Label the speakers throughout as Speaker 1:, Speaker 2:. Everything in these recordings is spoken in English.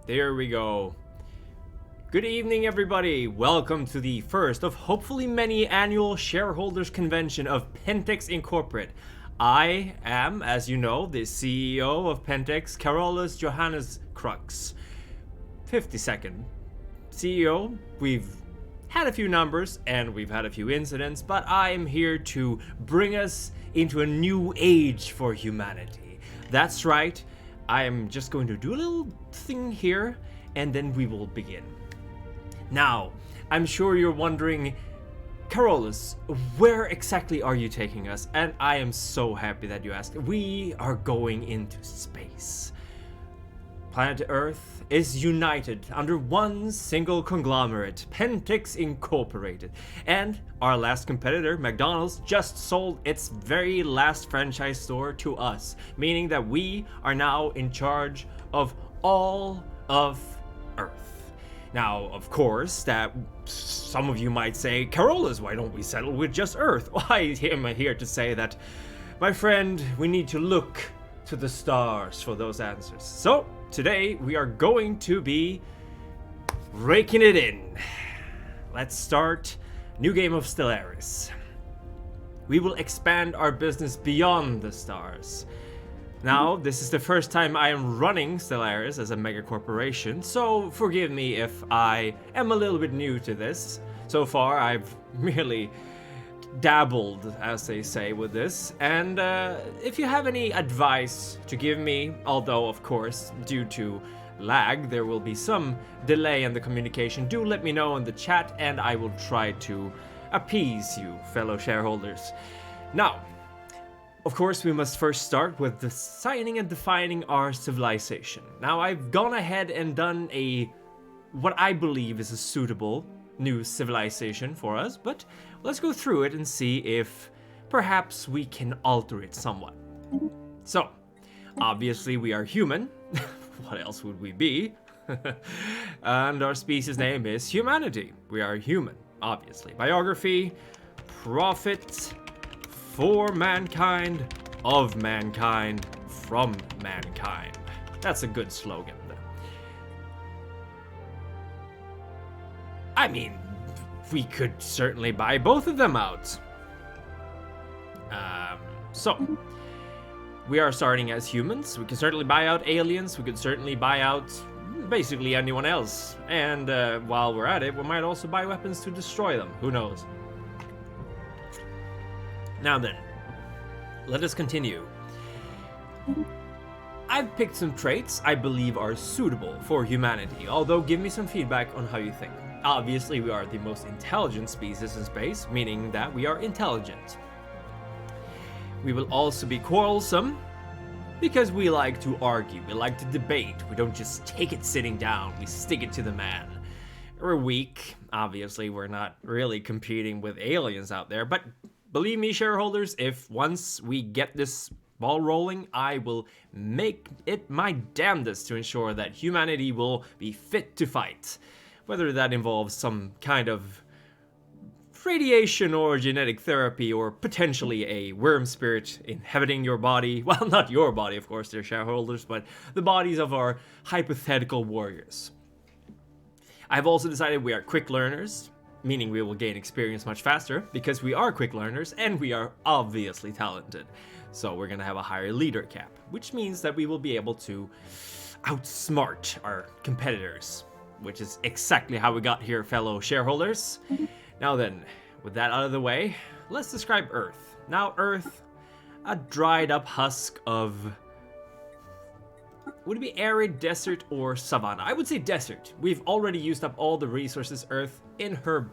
Speaker 1: There we go. Good evening, everybody. Welcome to the first of hopefully many annual shareholders convention of Pentex Incorporate. I am, as you know, the CEO of Pentex, Carolus Johannis Crux. 52nd CEO. We've had a few numbers and we've had a few incidents, but I am here to bring us into a new age for humanity. That's right. I am just going to do a little thing here and then we will begin. Now, I'm sure you're wondering, Carolus, where exactly are you taking us? And I am so happy that you asked. We are going into space. Planet Earth is united under one single conglomerate, Pentex Incorporated. And our last competitor, McDonald's, just sold its very last franchise store to us, meaning that we are now in charge of all of Earth. Now, of course, that some of you might say, Carolus, why don't we settle with just Earth? Well, I am here to say that, my friend, we need to look to the stars for those answers. So, today we are going to be raking it in. Let's start new game of Stellaris. We will expand our business beyond the stars. Now, this is the first time I am running Stellaris as a mega corporation, so forgive me if I am a little bit new to this. So far, I've merely dabbled, as they say, with this, and if you have any advice to give me, although of course due to lag there will be some delay in the communication, do let me know in the chat and I will try to appease you, fellow shareholders. Now, of course, we must first start with designing and defining our civilization. Now, I've gone ahead and done what I believe is a suitable new civilization for us, but let's go through it and see if perhaps we can alter it somewhat. So, obviously we are human. What else would we be? And our species name is humanity. We are human, obviously. Biography, profit, for mankind, of mankind, from mankind. That's a good slogan. I mean, we could certainly buy both of them out. So, we are starting as humans. We can certainly buy out aliens. We could certainly buy out basically anyone else. And while we're at it, we might also buy weapons to destroy them. Who knows? Now then, let us continue. I've picked some traits I believe are suitable for humanity, although give me some feedback on how you think. Obviously, we are the most intelligent species in space, meaning that we are intelligent. We will also be quarrelsome, because we like to argue, we like to debate, we don't just take it sitting down, we stick it to the man. We're weak, obviously we're not really competing with aliens out there, but believe me, shareholders, if once we get this ball rolling, I will make it my damnedest to ensure that humanity will be fit to fight. Whether that involves some kind of radiation or genetic therapy or potentially a worm spirit inhabiting your body. Well, not your body, of course, dear shareholders, but the bodies of our hypothetical warriors. I've also decided we are quick learners, meaning we will gain experience much faster because we are quick learners and we are obviously talented. So we're gonna have a higher leader cap, which means that we will be able to outsmart our competitors, which is exactly how we got here, fellow shareholders. Now then, with that out of the way, let's describe Earth. Now Earth, a dried up husk of, would it be arid, desert, or savanna? I would say desert. We've already used up all the resources Earth in her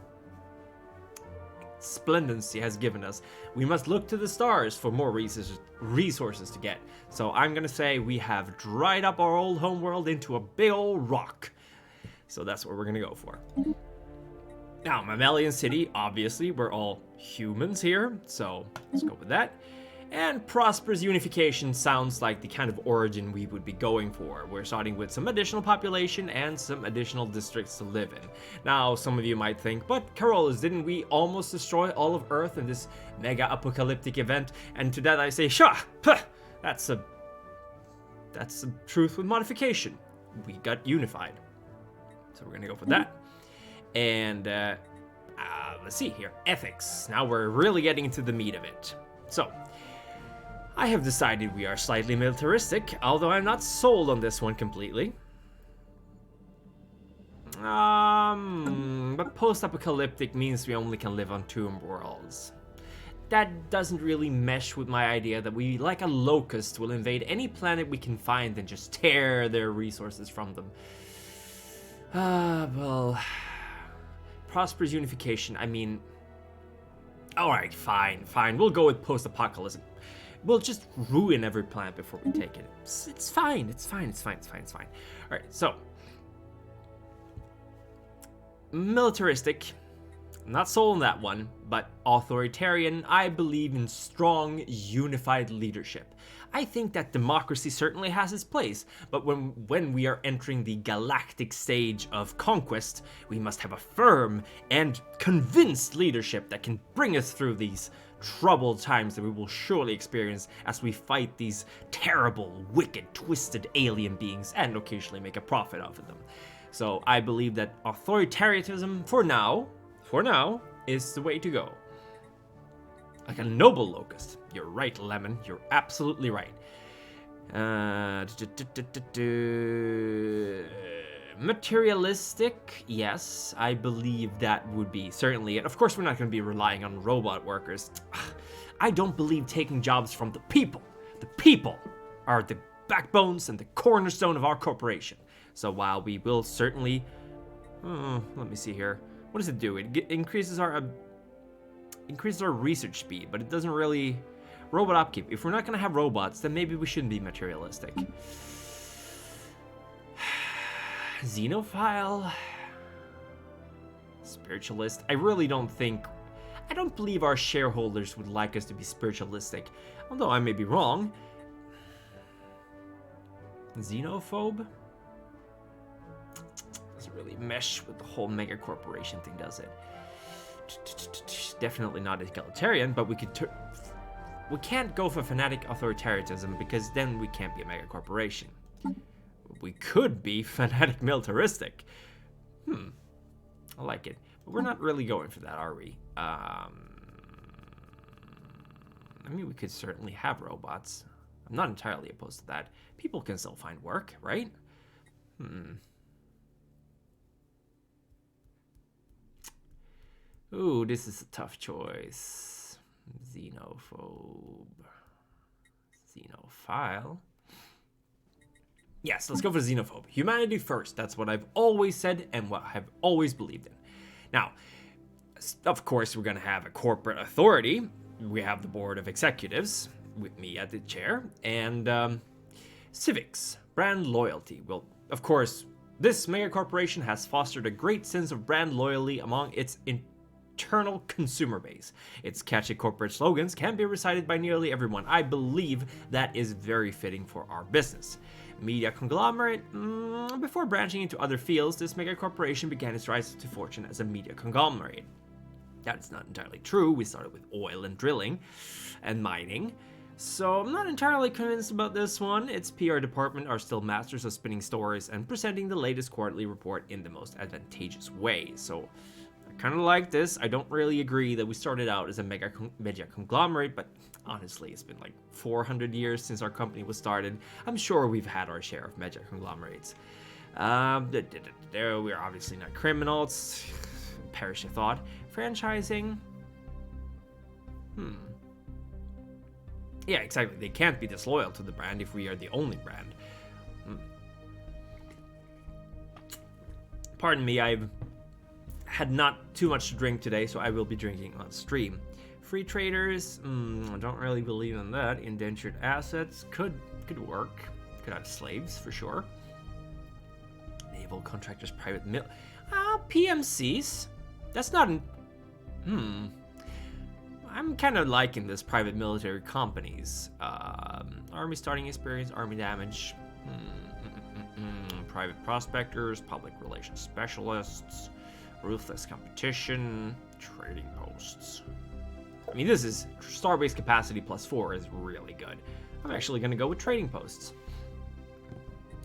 Speaker 1: splendency has given us. We must look to the stars for more resources to get. So I'm gonna say we have dried up our old homeworld into a big old rock. So that's what we're gonna go for. Now, Mammalian City, obviously, we're all humans here, so let's go with that. And prosperous unification sounds like the kind of origin we would be going for. We're starting with some additional population and some additional districts to live in. Now, some of you might think, but Carolus, didn't we almost destroy all of Earth in this mega apocalyptic event? And to that I say, Shah! That's a truth with modification. we got unified. So we're gonna go for that. And let's see here, ethics. Now we're really getting into the meat of it. So I have decided we are slightly militaristic, although I'm not sold on this one completely. But post-apocalyptic means we only can live on tomb worlds. That doesn't really mesh with my idea that we, like a locust, will invade any planet we can find and just tear their resources from them. Well, prosperous unification, I mean... Alright, fine. We'll go with post-apocalypse. We'll just ruin every planet before we take it. It's fine. Alright, so... militaristic. Not sold on that one, but authoritarian. I believe in strong, unified leadership. I think that democracy certainly has its place, but when we are entering the galactic stage of conquest, we must have a firm and convinced leadership that can bring us through these troubled times that we will surely experience as we fight these terrible, wicked, twisted alien beings and occasionally make a profit off of them. So I believe that authoritarianism, for now, is the way to go. Like a noble locust. You're right, Lemon. You're absolutely right. Materialistic, yes, I believe that would be certainly it. Of course, we're not going to be relying on robot workers. I don't believe taking jobs from the people. The people are the backbones and the cornerstone of our corporation. So while we will certainly... let me see here. What does it do? It increases our research speed, but it doesn't really... Robot upkeep. If we're not going to have robots, then maybe we shouldn't be materialistic. Xenophile. Spiritualist. I really don't think... I don't believe our shareholders would like us to be spiritualistic. Although I may be wrong. Xenophobe? Doesn't really mesh with the whole mega corporation thing, does it? Definitely not egalitarian, but we can't go for fanatic authoritarianism because then we can't be a mega corporation. We could be fanatic militaristic. I like it. But we're not really going for that, are we? I mean, we could certainly have robots. I'm not entirely opposed to that. People can still find work, right? Ooh, this is a tough choice. Xenophobe. Xenophile. Yes, let's go for xenophobe. Humanity first. That's what I've always said and what I've always believed in. Now, of course, we're going to have a corporate authority. We have the board of executives with me at the chair. And civics, brand loyalty. Well, of course, this mega corporation has fostered a great sense of brand loyalty among its internal consumer base. Its catchy corporate slogans can be recited by nearly everyone. I believe that is very fitting for our business. Media conglomerate. Before branching into other fields, this mega corporation began its rise to fortune as a media conglomerate. That's not entirely true. We started with oil and drilling and mining. So I'm not entirely convinced about this one. Its PR department are still masters of spinning stories and presenting the latest quarterly report in the most advantageous way. So I kind of like this. I don't really agree that we started out as a media conglomerate, but honestly, it's been like 400 years since our company was started. I'm sure we've had our share of media conglomerates. We're obviously not criminals. Perish the thought. Franchising. Yeah, exactly. They can't be disloyal to the brand if we are the only brand. Pardon me, I've had not too much to drink today, so I will be drinking on stream. Free traders, I don't really believe in that. Indentured assets could work. Could have slaves for sure. Naval contractors, private PMCs. That's not I'm kind of liking this private military companies. Army starting experience, army damage, private prospectors, public relations specialists, ruthless competition, trading posts. I mean, this is starbase capacity +4 is really good. I'm actually going to go with trading posts.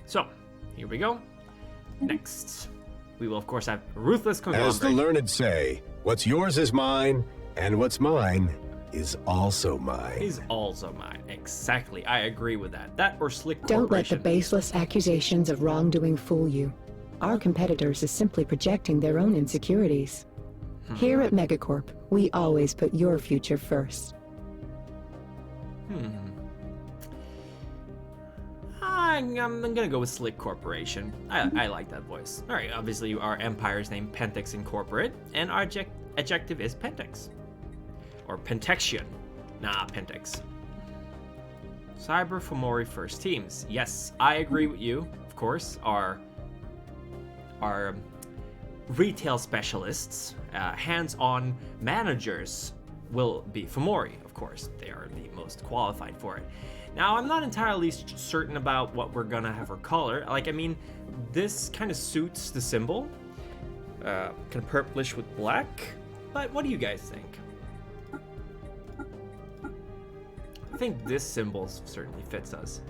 Speaker 1: So, here we go. Next, we will of course have Ruthless Conglomerate.
Speaker 2: As the learned say, what's yours is mine, and what's mine is also mine.
Speaker 1: Is also mine. Exactly. I agree with that. That or Slick
Speaker 3: Don't let
Speaker 1: Corporation.
Speaker 3: the baseless accusations of wrongdoing fool you. Our competitors is simply projecting their own insecurities. Here at MegaCorp, we always put your future first.
Speaker 1: I'm gonna go with Slick Corporation. I like that voice. Alright, obviously our empire is named Pentex Incorporate, and our adjective is Pentex. Or Pentexian. Nah, Pentex. Cyber Fomori first teams. Yes, I agree with you. Of course, our retail specialists, hands-on managers will be Fomori, of course. They are the most qualified for it. Now, I'm not entirely certain about what we're gonna have for color. Like, I mean, this kind of suits the symbol. Kind of purplish with black. But what do you guys think? I think this symbol certainly fits us.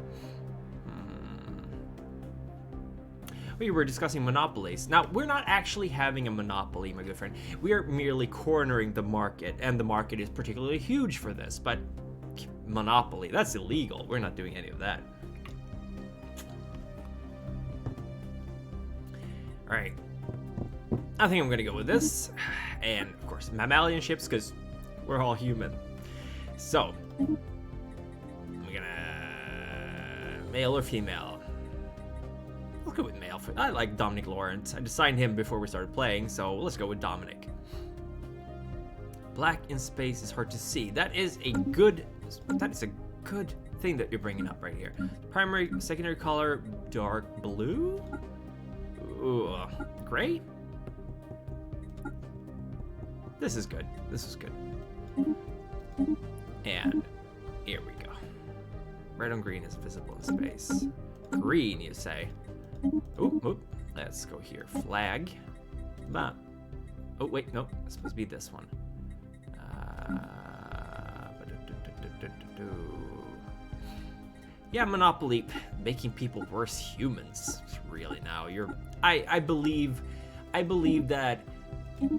Speaker 1: We were discussing monopolies. Now, we're not actually having a monopoly, my good friend. We are merely cornering the market, and the market is particularly huge for this, but monopoly, that's illegal. We're not doing any of that. All right. I think I'm gonna go with this. And, of course, mammalian ships, because we're all human. So, we're gonna... male or female? Let's go with male. I like Dominic Lawrence. I designed him before we started playing, so let's go with Dominic. Black in space is hard to see. That is a good thing that you're bringing up right here. Primary, secondary color, dark blue? Ooh, gray? This is good. This is good. And here we go. Red on green is visible in space. Green, you say? Oop. Let's go here. Flag. Oh, wait, nope. It's supposed to be this one. Yeah, monopoly, making people worse humans. Really now, I believe that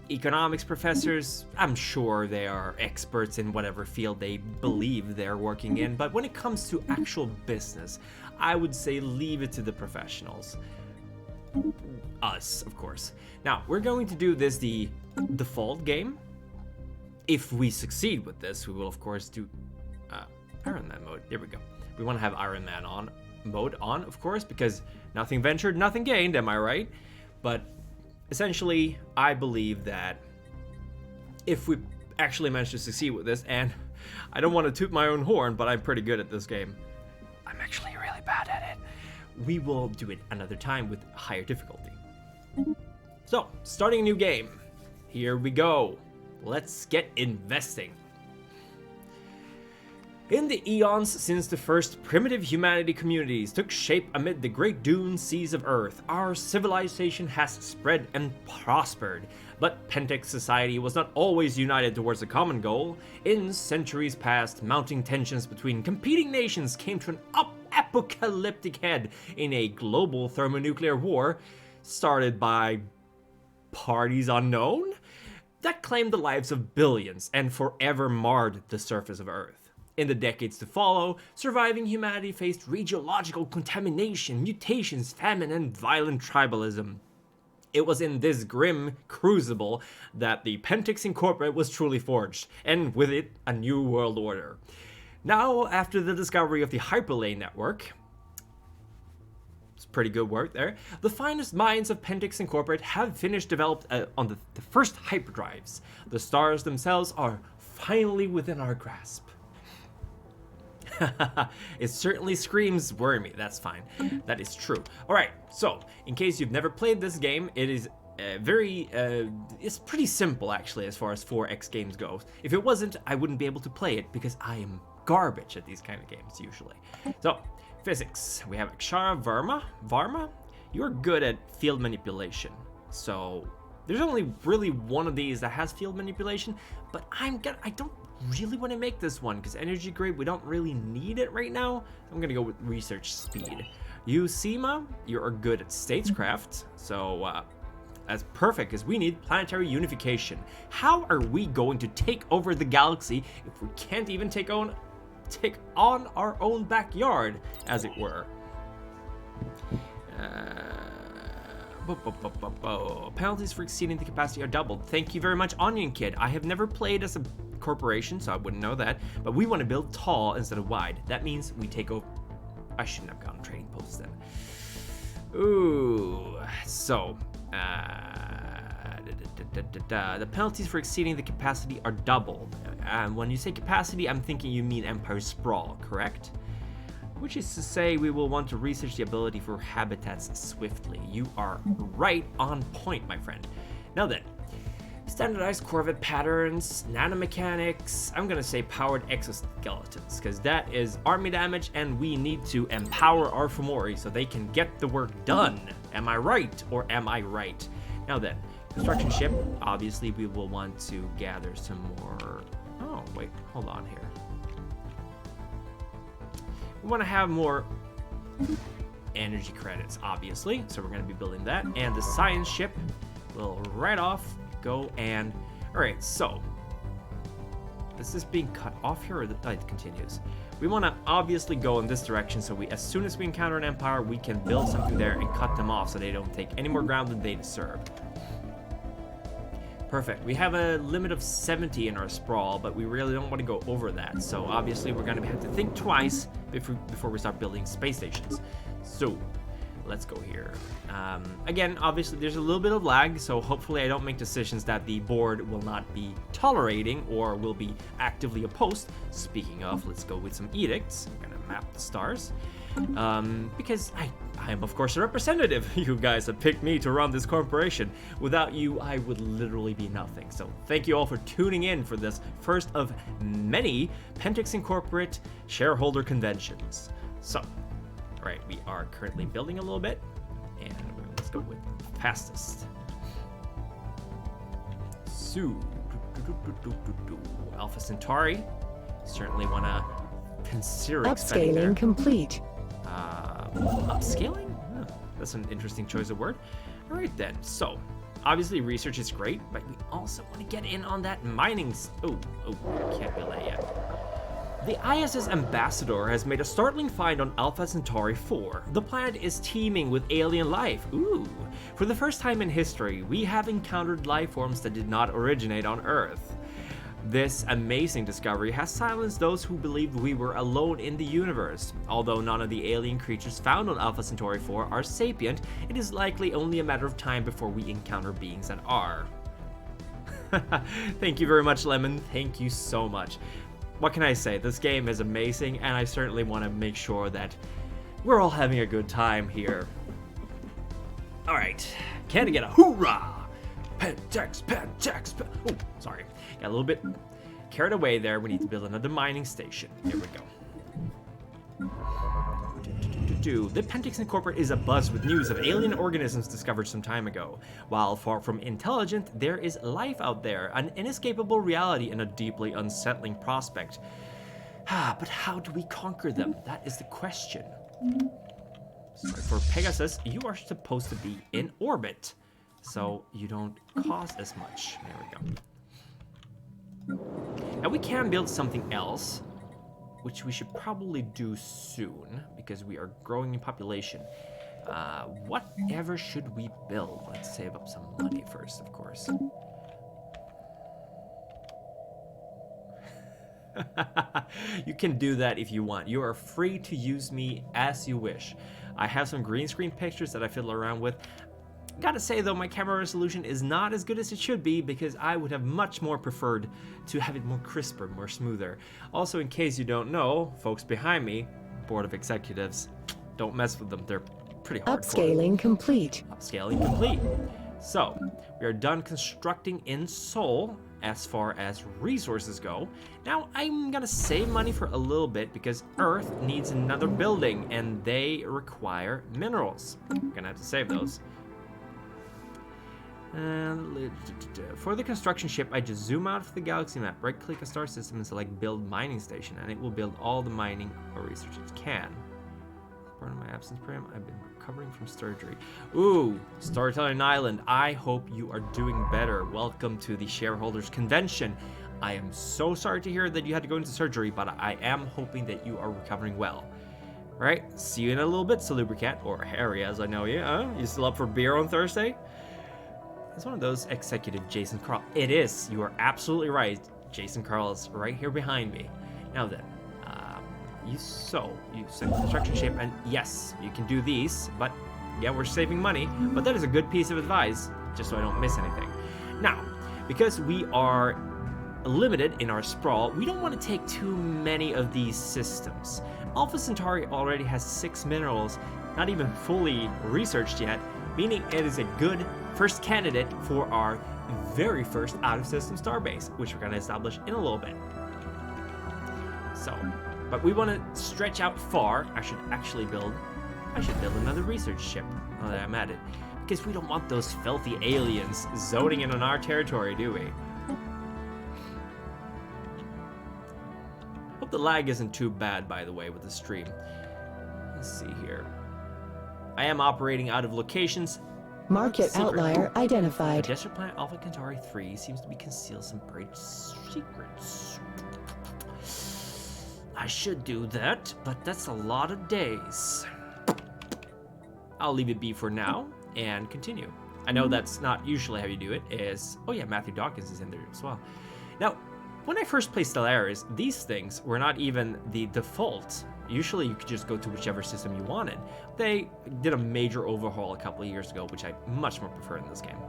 Speaker 1: economics professors, I'm sure they are experts in whatever field they believe they're working in, but when it comes to actual business, I would say leave it to the professionals. Us, of course. Now, we're going to do this the default game. If we succeed with this, we will of course do Iron Man mode. There we go. We want to have Iron Man mode on, of course, because nothing ventured, nothing gained, am I right? But essentially, I believe that if we actually manage to succeed with this, and I don't want to toot my own horn, but I'm pretty good at this game. I'm actually really bad at it. We will do it another time with higher difficulty. So, starting a new game. Here we go. Let's get investing. In the eons since the first primitive humanity communities took shape amid the great dune seas of Earth, our civilization has spread and prospered. But Pentex society was not always united towards a common goal. In centuries past, mounting tensions between competing nations came to an apocalyptic head in a global thermonuclear war, started by parties unknown, that claimed the lives of billions and forever marred the surface of Earth. In the decades to follow, surviving humanity faced radiological contamination, mutations, famine, and violent tribalism. It was in this grim crucible that the Pentex Incorporate was truly forged, and with it, a new world order. Now, after the discovery of the hyperlane network, it's pretty good work there, the finest minds of Pentex Incorporate have finished developed on the first hyperdrives. The stars themselves are finally within our grasp. It certainly screams wormy. That's fine. That is true. Alright, so, in case you've never played this game, it is it's pretty simple actually as far as 4X games goes. If it wasn't, I wouldn't be able to play it because I am garbage at these kind of games usually. So, physics. We have Akshara Varma. You're good at field manipulation. So, there's only really one of these that has field manipulation, but I don't really want to make this one because energy grade, we don't really need it right now. I'm going to go with research speed. You, Seema, you are good at statescraft, so that's perfect because we need planetary unification. How are we going to take over the galaxy if we can't even take on our own backyard, as it were? Penalties for exceeding the capacity are doubled. Thank you very much, Onion Kid. I have never played as a corporation, so I wouldn't know that. But we want to build tall instead of wide. That means we take over. I shouldn't have gone trading posts then. Ooh. So, the penalties for exceeding the capacity are doubled. And when you say capacity, I'm thinking you mean Empire Sprawl, correct? Which is to say we will want to research the ability for habitats swiftly. You are right on point, my friend. Now then, standardized Corvette patterns, nanomechanics, I'm gonna say powered exoskeletons, because that is army damage and we need to empower our Fomori so they can get the work done. Am I right, or am I right? Now then, construction ship, obviously we will want to gather some more, oh wait, hold on here. We want to have more energy credits, obviously, so we're going to be building that. And the science ship will right off go and... Alright, so... Is this being cut off here, or it continues? We want to obviously go in this direction, so as soon as we encounter an empire, we can build something there and cut them off so they don't take any more ground than they deserve. Perfect. We have a limit of 70 in our sprawl, but we really don't want to go over that. So obviously we're going to have to think twice before we start building space stations. So let's go here. Again, obviously there's a little bit of lag, so hopefully I don't make decisions that the board will not be tolerating or will be actively opposed. Speaking of, let's go with some edicts. I'm going to map the stars. Because I am of course a representative. You guys have picked me to run this corporation. Without you, I would literally be nothing. So thank you all for tuning in for this first of many Pentex Incorporate shareholder conventions. So, all right, we are currently building a little bit, and let's go with fastest. So, Alpha Centauri, certainly want to consider expanding there.
Speaker 3: Upscaling complete.
Speaker 1: Upscaling? Huh, that's an interesting choice of word. All right then, so obviously research is great, but we also want to get in on that mining. Oh, can't build that yet. The ISS Ambassador has made a startling find on Alpha Centauri 4. The planet is teeming with alien life. Ooh. For the first time in history, we have encountered life forms that did not originate on Earth. This amazing discovery has silenced those who believed we were alone in the universe. Although none of the alien creatures found on Alpha Centauri 4 are sapient, it is likely only a matter of time before we encounter beings that are. Thank you very much, Lemon. Thank you so much. What can I say? This game is amazing, and I certainly want to make sure that we're all having a good time here. Alright, can I get a hoorah? Pentex. Oh, sorry. Got a little bit carried away there. We need to build another mining station. Here we go. The Pentex Incorporate is abuzz with news of alien organisms discovered some time ago. While far from intelligent, there is life out there, an inescapable reality and a deeply unsettling prospect. But how do we conquer them? That is the question. Sorry, for Pegasus, you are supposed to be in orbit, so you don't cost as much. There we go. Now we can build something else, which we should probably do soon, because we are growing in population. Whatever should we build? Let's save up some money first, of course. You can do that if you want. You are free to use me as you wish. I have some green screen pictures that I fiddle around with. Gotta say though, my camera resolution is not as good as it should be, because I would have much more preferred to have it more crisper, more smoother. Also, in case you don't know, folks behind me, board of executives, don't mess with them. They're pretty hardcore.
Speaker 3: Upscaling complete.
Speaker 1: Upscaling complete. So, we are done constructing in Seoul as far as resources go. Now, I'm gonna save money for a little bit because Earth needs another building and they require minerals. I'm gonna have to save those. And for the construction ship, I just zoom out of the galaxy map, right-click a star system, and select Build Mining Station, and it will build all the mining or research it can. Part of my absence, Prim, I've been recovering from surgery. Ooh, Storytelling Island. I hope you are doing better. Welcome to the shareholders convention. I am so sorry to hear that you had to go into surgery, but I am hoping that you are recovering well. All right, see you in a little bit, Salubricat, or Harry, as I know you. You still up for beer on Thursday? It's one of those executive Jason Carl. It is. You are absolutely right. Jason Carl's right here behind me. Now then, you set the construction ship, and yes, you can do these, but yeah, we're saving money, but that is a good piece of advice, just so I don't miss anything. Now, because we are limited in our sprawl, we don't want to take too many of these systems. Alpha Centauri already has 6 minerals, not even fully researched yet, meaning it is a good first candidate for our very first out-of-system starbase, which we're going to establish in a little bit. So, but we want to stretch out far. I should build another research ship now that I'm at it, because we don't want those filthy aliens zoning in on our territory, do we? Hope the lag isn't too bad, by the way, with the stream. Let's see here. I am operating out of locations.
Speaker 3: Market outlier identified.
Speaker 1: The desert planet Alpha Centauri 3 seems to be concealed some great secrets. I should do that, but that's a lot of days. I'll leave it be for now and continue. I know that's not usually how you do it. Oh yeah, Matthew Dawkins is in there as well. Now, when I first played Stellaris, these things were not even the default. Usually you could just go to whichever system you wanted. They did a major overhaul a couple of years ago, which I much more prefer in this game.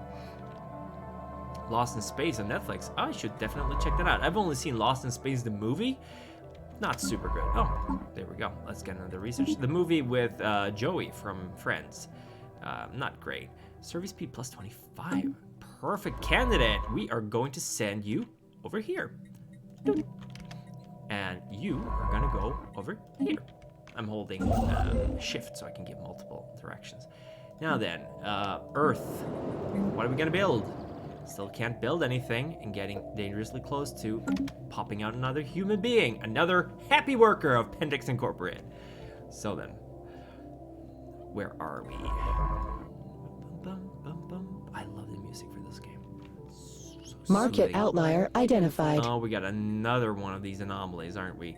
Speaker 1: Lost in Space on Netflix. I should definitely check that out. I've only seen Lost in Space, the movie. Not super good. Oh, there we go. Let's get another research. The movie with Joey from Friends. Not great. Survey speed plus 25. Perfect candidate. We are going to send you over here. And you are gonna go over here. I'm holding shift so I can get multiple directions. Now then, Earth. What are we gonna build? Still can't build anything, and getting dangerously close to popping out another human being, another happy worker of Pentex Incorporated. So then, where are we? I love the music for this game.
Speaker 3: Market outlier identified.
Speaker 1: Oh, we got another one of these anomalies, aren't we?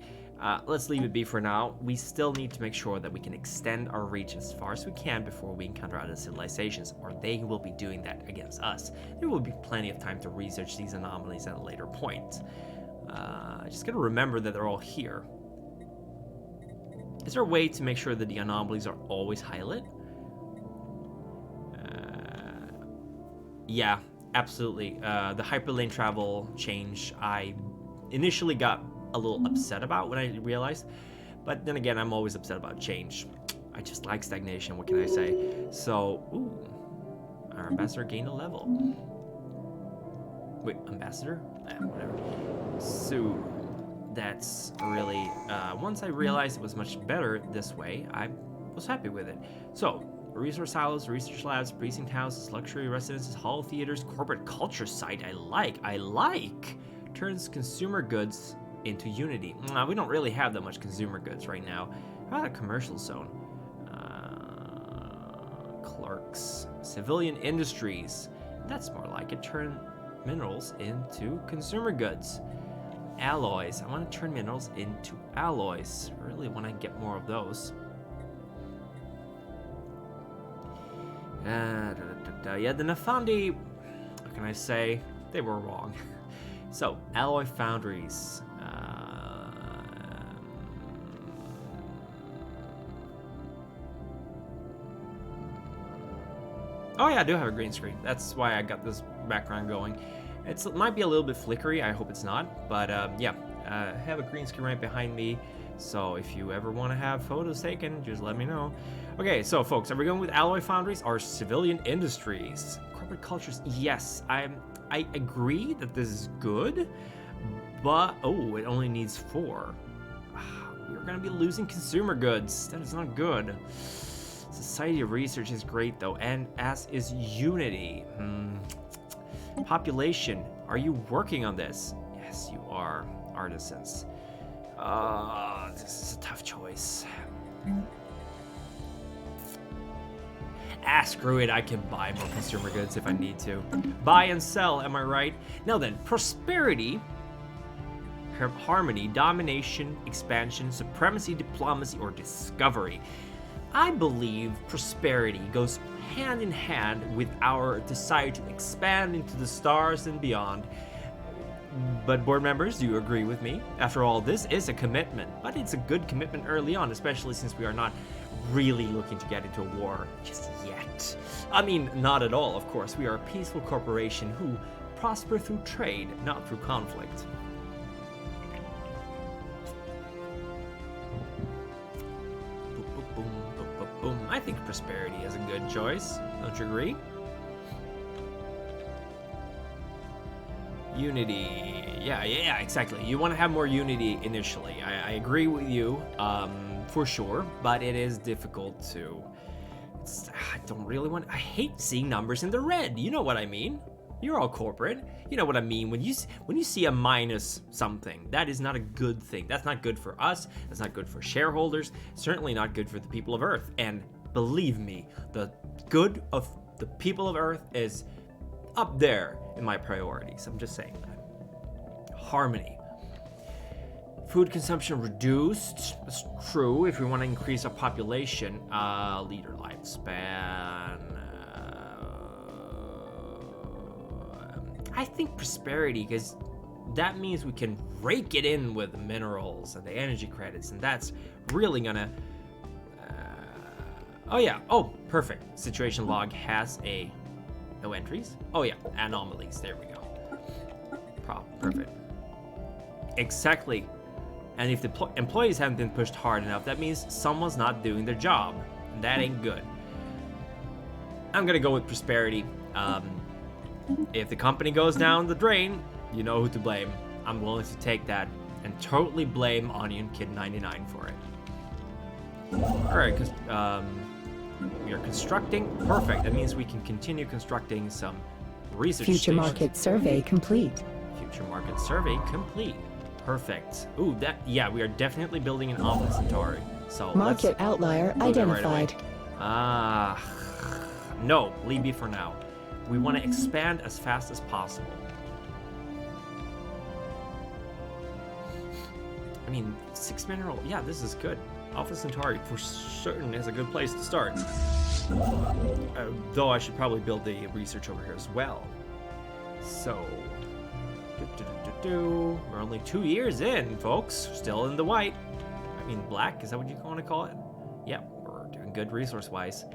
Speaker 1: Let's leave it be for now. We still need to make sure that we can extend our reach as far as we can before we encounter other civilizations, or they will be doing that against us. There will be plenty of time to research these anomalies at a later point. I just gotta remember that they're all here. Is there a way to make sure that the anomalies are always highlit? Yeah. Absolutely. The hyperlane travel change, I initially got a little upset about when I realized, but then again, I'm always upset about change. I just like stagnation, what can I say? So, ooh, our ambassador gained a level. Wait, ambassador? Whatever. So, that's really, once I realized it was much better this way, I was happy with it. So, resource silos, research labs, precinct houses, luxury residences, hall theaters, corporate culture site. I like. Turns consumer goods into Unity. We don't really have that much consumer goods right now. How about a commercial zone? Clerks, civilian industries. That's more like it. Turn minerals into consumer goods. Alloys. I want to turn minerals into alloys. I really want to get more of those. Yeah, the Nefandi, what can I say? They were wrong. So, alloy foundries. Oh yeah, I do have a green screen. That's why I got this background going. It might be a little bit flickery, I hope it's not. But yeah, I have a green screen right behind me. So if you ever want to have photos taken, just let me know. Okay, so folks, are we going with alloy foundries or civilian industries? Corporate cultures, yes. I agree that this is good, but oh, it only needs 4. We're gonna be losing consumer goods. That is not good. Society of Research is great though, and as is Unity. Population, are you working on this? Yes, you are. Artisans. This is a tough choice. Screw it, I can buy more consumer goods if I need to. Buy and sell, am I right? Now then, prosperity, harmony, domination, expansion, supremacy, diplomacy, or discovery. I believe prosperity goes hand in hand with our desire to expand into the stars and beyond. But board members, do you agree with me? After all, this is a commitment, but it's a good commitment early on, especially since we are not really looking to get into a war just yet. I mean, not at all, of course. We are a peaceful corporation who prosper through trade, not through conflict. I think prosperity is a good choice. Don't you agree? Unity. Yeah, exactly. You want to have more unity initially. I agree with you, for sure, but it is difficult to... I don't really want... I hate seeing numbers in the red. You know what I mean? You're all corporate. You know what I mean. When you see a minus something, that is not a good thing. That's not good for us. That's not good for shareholders. Certainly not good for the people of Earth. And believe me, the good of the people of Earth is up there in my priorities. I'm just saying that. Harmony. Food consumption reduced. That's true if we want to increase our population. Leader lifespan. I think prosperity, because that means we can rake it in with the minerals and the energy credits, and that's really gonna... oh yeah, oh, perfect. Situation log has a... No entries? Oh yeah, anomalies, there we go. Perfect. Exactly. And if the employees haven't been pushed hard enough, that means someone's not doing their job. And that ain't good. I'm gonna go with prosperity. If the company goes down the drain, you know who to blame. I'm willing to take that and totally blame Onion Kid 99 for it. Alright, because we are constructing. Perfect. That means we can continue constructing some research
Speaker 3: Future
Speaker 1: stations.
Speaker 3: market survey complete.
Speaker 1: Future market survey complete. Perfect. Ooh, yeah, we are definitely building an office Centauri. So
Speaker 3: Market outlier identified.
Speaker 1: No, leave me for now. We want to expand as fast as possible. I mean, 6 mineral. Yeah, this is good. Alpha Centauri for certain is a good place to start. Though I should probably build the research over here as well. So, we're only 2 years in, folks. Still in the white. I mean, black. Is that what you want to call it? Yeah, we're doing good resource-wise.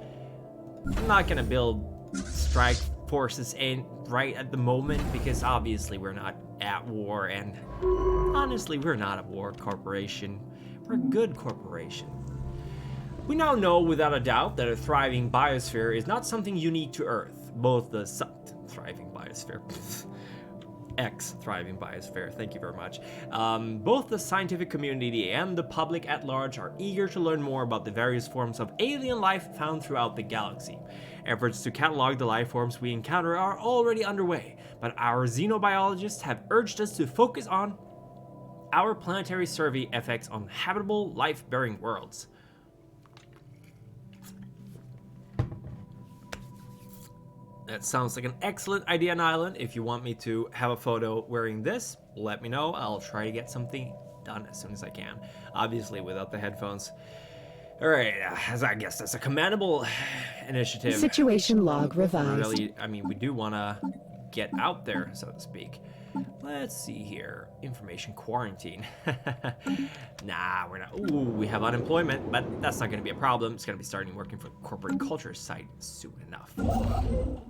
Speaker 1: I'm not gonna build strike forces in right at the moment because obviously we're not at war, and honestly, we're not a war corporation. We're a good corporation. We now know without a doubt that a thriving biosphere is not something unique to Earth. Both the thriving biosphere, thriving biosphere, thank you very much. Both the scientific community and the public at large are eager to learn more about the various forms of alien life found throughout the galaxy. Efforts to catalog the life forms we encounter are already underway, but our xenobiologists have urged us to focus on our planetary survey effects on habitable life-bearing worlds. That sounds like an excellent idea, Nyland. If you want me to have a photo wearing this, let me know. I'll try to get something done as soon as I can. Obviously, without the headphones. All right, I guess that's a commendable initiative.
Speaker 3: Situation log revised.
Speaker 1: Really, I mean, we do want to get out there, so to speak. Let's see here. Information quarantine. Nah, we're not. Ooh, we have unemployment, but that's not going to be a problem. It's going to be starting working for the corporate culture site soon enough. Oh,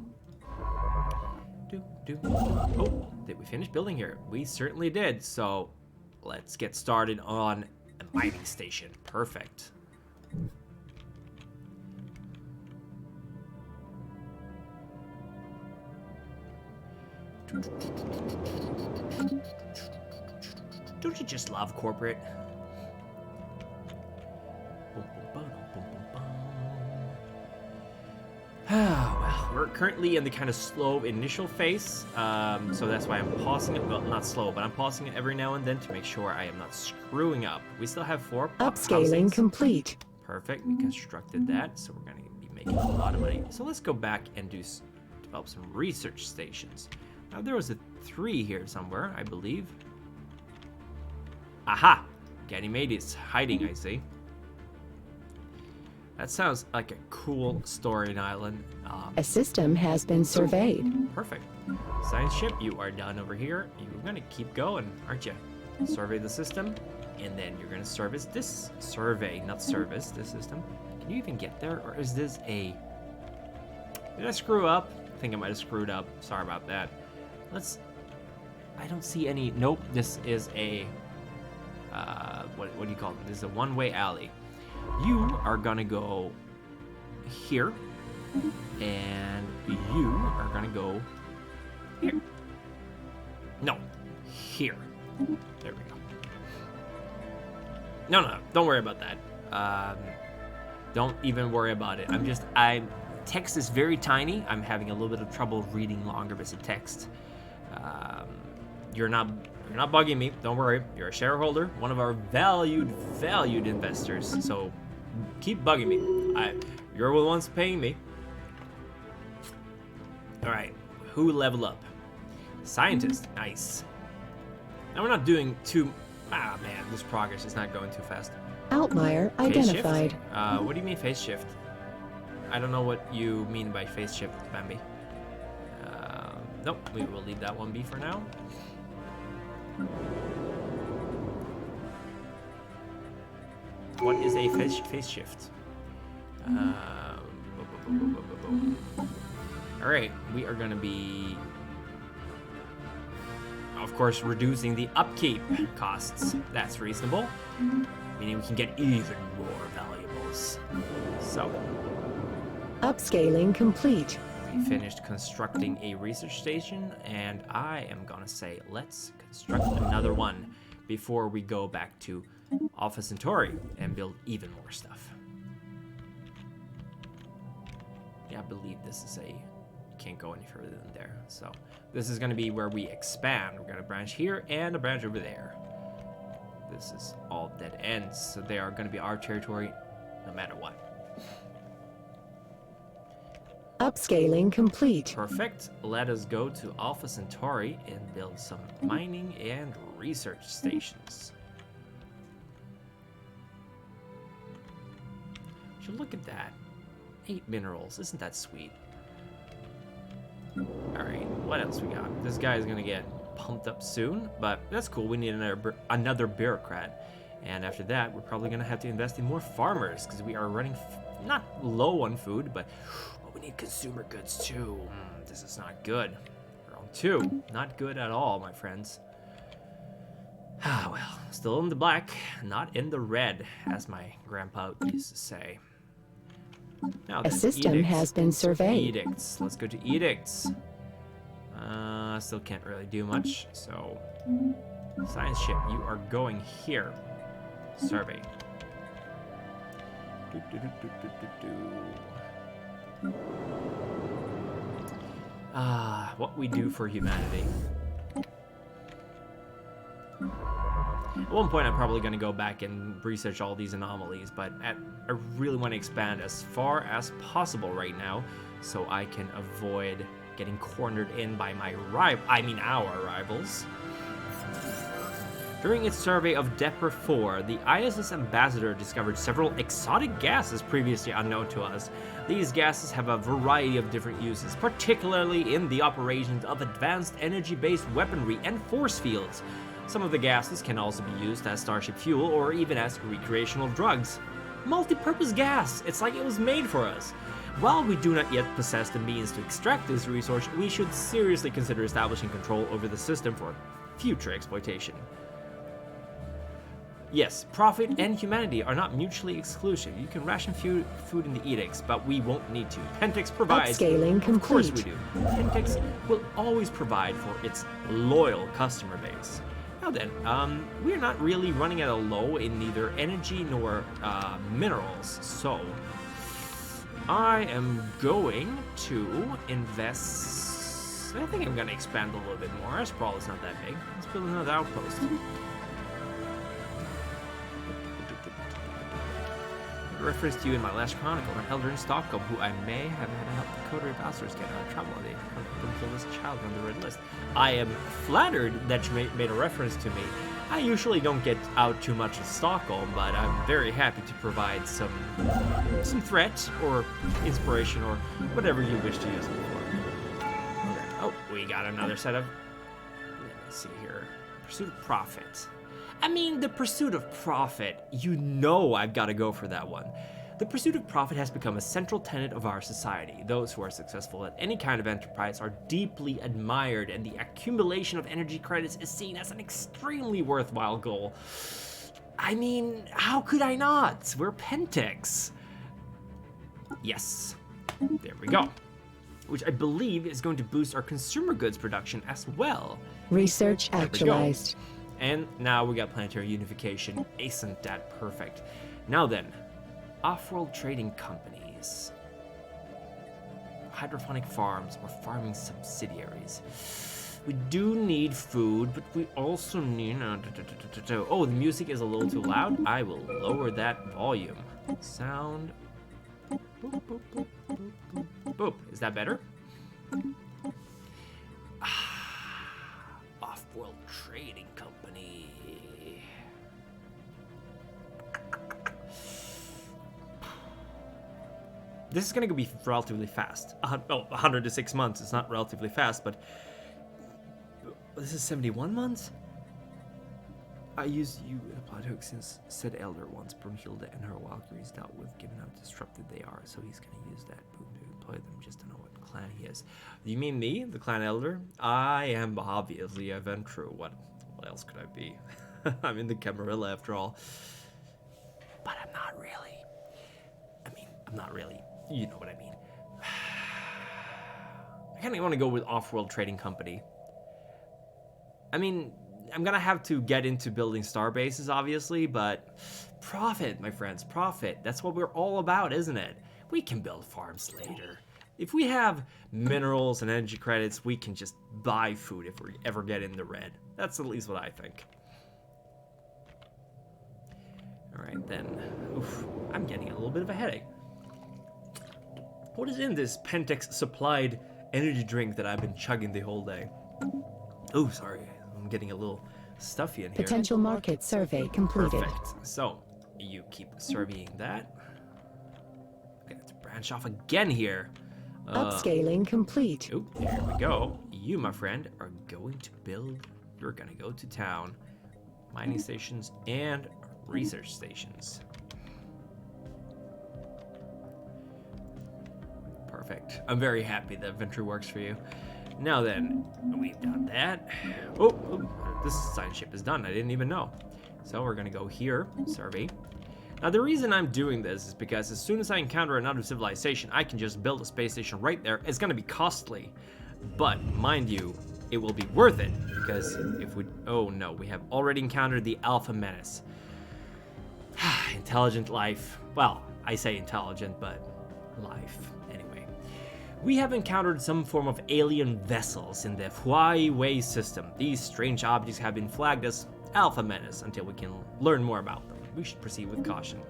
Speaker 1: did we finish building here? We certainly did. So let's get started on a mining station. Perfect. Don't you just love corporate? Well, we're currently in the kind of slow initial phase, so that's why I'm pausing it. Well, not slow, but I'm pausing it every now and then to make sure I am not screwing up. We still have 4
Speaker 3: Upscaling
Speaker 1: housings.
Speaker 3: Complete.
Speaker 1: Perfect. We constructed that, so we're going to be making a lot of money. So let's go back and develop some research stations. Now there was a 3 here somewhere, I believe. Aha! Ganymedes hiding, I see. That sounds like a cool story in Island.
Speaker 3: A system has been surveyed.
Speaker 1: Perfect. Science ship, you are done over here. You're gonna keep going, aren't you? Survey the system, and then you're gonna service this not service this system. Can you even get there, or is this a? Did I screw up? I think I might have screwed up. Sorry about that. I don't see any. Nope. This is a. What do you call it? This is a one-way alley. You are gonna go here, and you are gonna go here. No, here. There we go. No, don't worry about that. Don't even worry about it. Text is very tiny. I'm having a little bit of trouble reading longer bits of text. You're not bugging me. Don't worry. You're a shareholder, one of our valued investors. So keep bugging me. You're the ones paying me. All right. Who level up? Scientist. Nice. Now we're not doing too. Ah man, this progress is not going too fast.
Speaker 3: Outlier
Speaker 1: Phase
Speaker 3: identified.
Speaker 1: shift? What do you mean phase shift? I don't know what you mean by phase shift, Bambi. Nope. We will leave that one be for now. What is a phase shift? Alright, we are going to be, of course, reducing the upkeep costs. That's reasonable. Meaning we can get even more valuables. So,
Speaker 3: Upscaling complete.
Speaker 1: we finished constructing a research station, and I am gonna say let's construct another one before we go back to Alpha Centauri and build even more stuff. Yeah, I believe this is can't go any further than there. So this is gonna be where we expand. We're gonna branch here and a branch over there. This is all dead ends, so they are gonna be our territory no matter what.
Speaker 3: Upscaling complete.
Speaker 1: Perfect. Let us go to Alpha Centauri and build some mining and research stations. So look at that. 8 minerals. Isn't that sweet? Alright, what else we got? This guy is gonna get pumped up soon, but that's cool. We need another bureaucrat. And after that, we're probably gonna have to invest in more farmers because we are running not low on food, but we need consumer goods too. This is not good. We're on 2. Not good at all, my friends. Ah, well, still in the black, not in the red, as my grandpa used to say. Now,
Speaker 3: A system has been surveyed.
Speaker 1: Edicts. Let's go to edicts. Still can't really do much, so science ship, you are going here. Survey. What we do for humanity. At one point, I'm probably going to go back and research all these anomalies, but I really want to expand as far as possible right now, so I can avoid getting cornered in by our rivals. During its survey of Depper 4, the ISS ambassador discovered several exotic gases previously unknown to us. These gases have a variety of different uses, particularly in the operations of advanced energy-based weaponry and force fields. Some of the gases can also be used as starship fuel or even as recreational drugs. Multi-purpose gas! It's like it was made for us. While we do not yet possess the means to extract this resource, we should seriously consider establishing control over the system for future exploitation. Yes, profit and humanity are not mutually exclusive. You can ration food in the edicts, but we won't need to. Pentex provides.
Speaker 3: Upscaling complete.
Speaker 1: Of course we do. Pentex will always provide for its loyal customer base. Now then, we're not really running at a low in neither energy nor minerals, so I am going to invest... I think I'm going to expand a little bit more. Our sprawl is not that big. Let's build another outpost. Reference to you in my last chronicle, an elder in Stockholm who I may have had to help the coterie of Outsiders get out of trouble. They until this child on the red list. I am flattered that you made a reference to me. I usually don't get out too much of Stockholm, but I'm very happy to provide some threat or inspiration or whatever you wish to use it for. Okay. Oh, we got another set of... Let's see here. Pursuit of profit. I mean, the pursuit of profit, you know I've got to go for that one. The pursuit of profit has become a central tenet of our society. Those who are successful at any kind of enterprise are deeply admired, and the accumulation of energy credits is seen as an extremely worthwhile goal. I mean, how could I not? We're Pentex. Yes, there we go. Which I believe is going to boost our consumer goods production as well.
Speaker 3: Research actualized.
Speaker 1: And now we got planetary unification. Isn't that perfect? Now then, off-world trading companies, hydroponic farms, or farming subsidiaries. We do need food, but we also need... Oh, the music is a little too loud. I will lower that volume. Sound. Boop, boop, boop, boop, boop, boop. Is that better? Off-world trading company. This is going to be relatively fast. 100 to 6 months. It's not relatively fast, but this is 71 months? I used you in a plot hook since said elder once. Brunhilde and her Valkyries dealt with, given how disrupted they are, so he's going to use that boom to employ them just to know what clan he is. You mean me, the clan elder? I am obviously a Ventru. What else could I be? I'm in the Camarilla after all. But I'm not really. I'm not really. You know what I mean. I kind of want to go with off-world trading company. I mean, I'm gonna have to get into building star bases, obviously, but profit, my friends, profit. That's what we're all about, isn't it? We can build farms later. If we have minerals and energy credits, we can just buy food if we ever get in the red. That's at least what I think. All right, then. Oof, I'm getting a little bit of a headache. What is in this Pentex supplied energy drink that I've been chugging the whole day? Oh, sorry. I'm getting a little stuffy in here.
Speaker 3: Potential market survey completed.
Speaker 1: Perfect. So, you keep surveying that. Okay, let's branch off again here.
Speaker 3: Upscaling complete.
Speaker 1: Oh, there we go. You, my friend, are going to build... You're going to go to town. Mining stations and research stations. Perfect. I'm very happy that Ventru works for you. Now then, we've done that. Oh, this science ship is done. I didn't even know. So we're gonna go here, survey. Now the reason I'm doing this is because as soon as I encounter another civilization, I can just build a space station right there. It's gonna be costly, but mind you, it will be worth it because if we, oh no, we have already encountered the Alpha Menace. Intelligent life. Well, I say intelligent, but life. We have encountered some form of alien vessels in the Huawei system. These strange objects have been flagged as Alpha Menace until we can learn more about them. We should proceed with caution.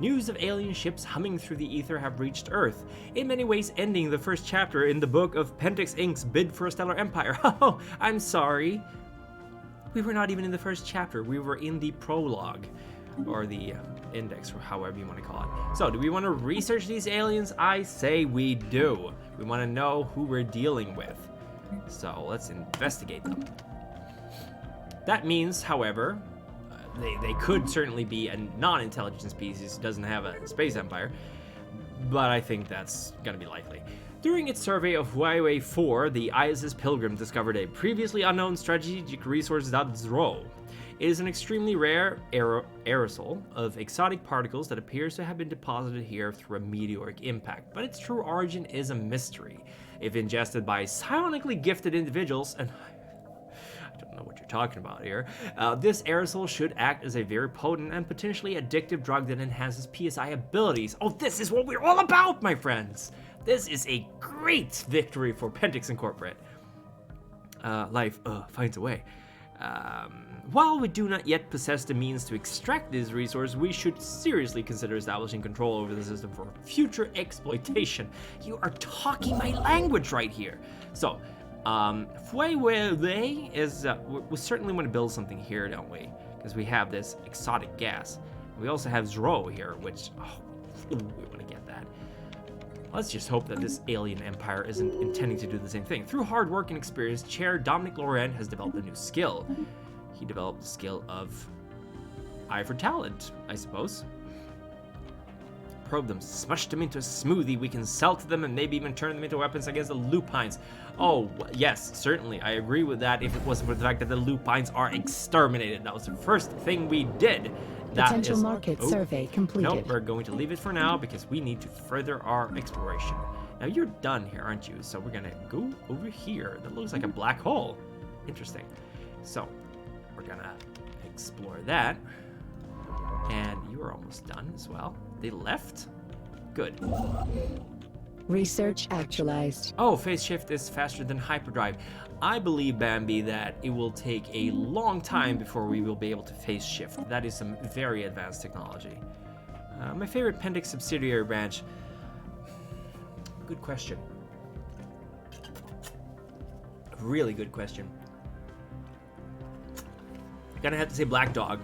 Speaker 1: News of alien ships humming through the ether have reached Earth, in many ways ending the first chapter in the book of Pentex Inc.'s Bid for a Stellar Empire. Oh, I'm sorry. We were not even in the first chapter. We were in the prologue, or the index, or however you want to call it. So, do we want to research these aliens? I say we do. We want to know who we're dealing with. So, let's investigate them. That means, however, they could certainly be a non-intelligent species who doesn't have a space empire, but I think that's going to be likely. During its survey of Huawei 4, the ISS Pilgrim discovered a previously unknown strategic resource .0. It is an extremely rare aerosol of exotic particles that appears to have been deposited here through a meteoric impact, but its true origin is a mystery. If ingested by psionically gifted individuals, and I don't know what you're talking about here. This aerosol should act as a very potent and potentially addictive drug that enhances PSI abilities. Oh, this is what we're all about, my friends! This is a great victory for Pentex Incorporate. Life finds a way. While we do not yet possess the means to extract this resource, we should seriously consider establishing control over the system for future exploitation. You are talking my language right here. So, Fuewele is, we certainly want to build something here, don't we? Because we have this exotic gas. We also have Zro here, which, we want to get that. Let's just hope that this alien empire isn't intending to do the same thing. Through hard work and experience, Chair Dominic Laurent has developed a new skill. He developed the skill of Eye for Talent, I suppose. Probe them, smush them into a smoothie. We can sell to them and maybe even turn them into weapons against the lupines. Oh, yes, certainly. I agree with that if it wasn't for the fact that the lupines are exterminated. That was the first thing we did.
Speaker 3: Potential market survey completed.
Speaker 1: Nope, we're going to leave it for now because we need to further our exploration. Now, you're done here, aren't you? So we're going to go over here. That looks like a black hole. Interesting. So, we're going to explore that. And you are almost done as well. They left? Good.
Speaker 3: Research actualized.
Speaker 1: Oh, phase shift is faster than hyperdrive. I believe, Bambi, that it will take a long time before we will be able to phase shift. That is some very advanced technology. My favorite Pentex subsidiary branch. Good question. Really good question. Gonna have to say Black Dog.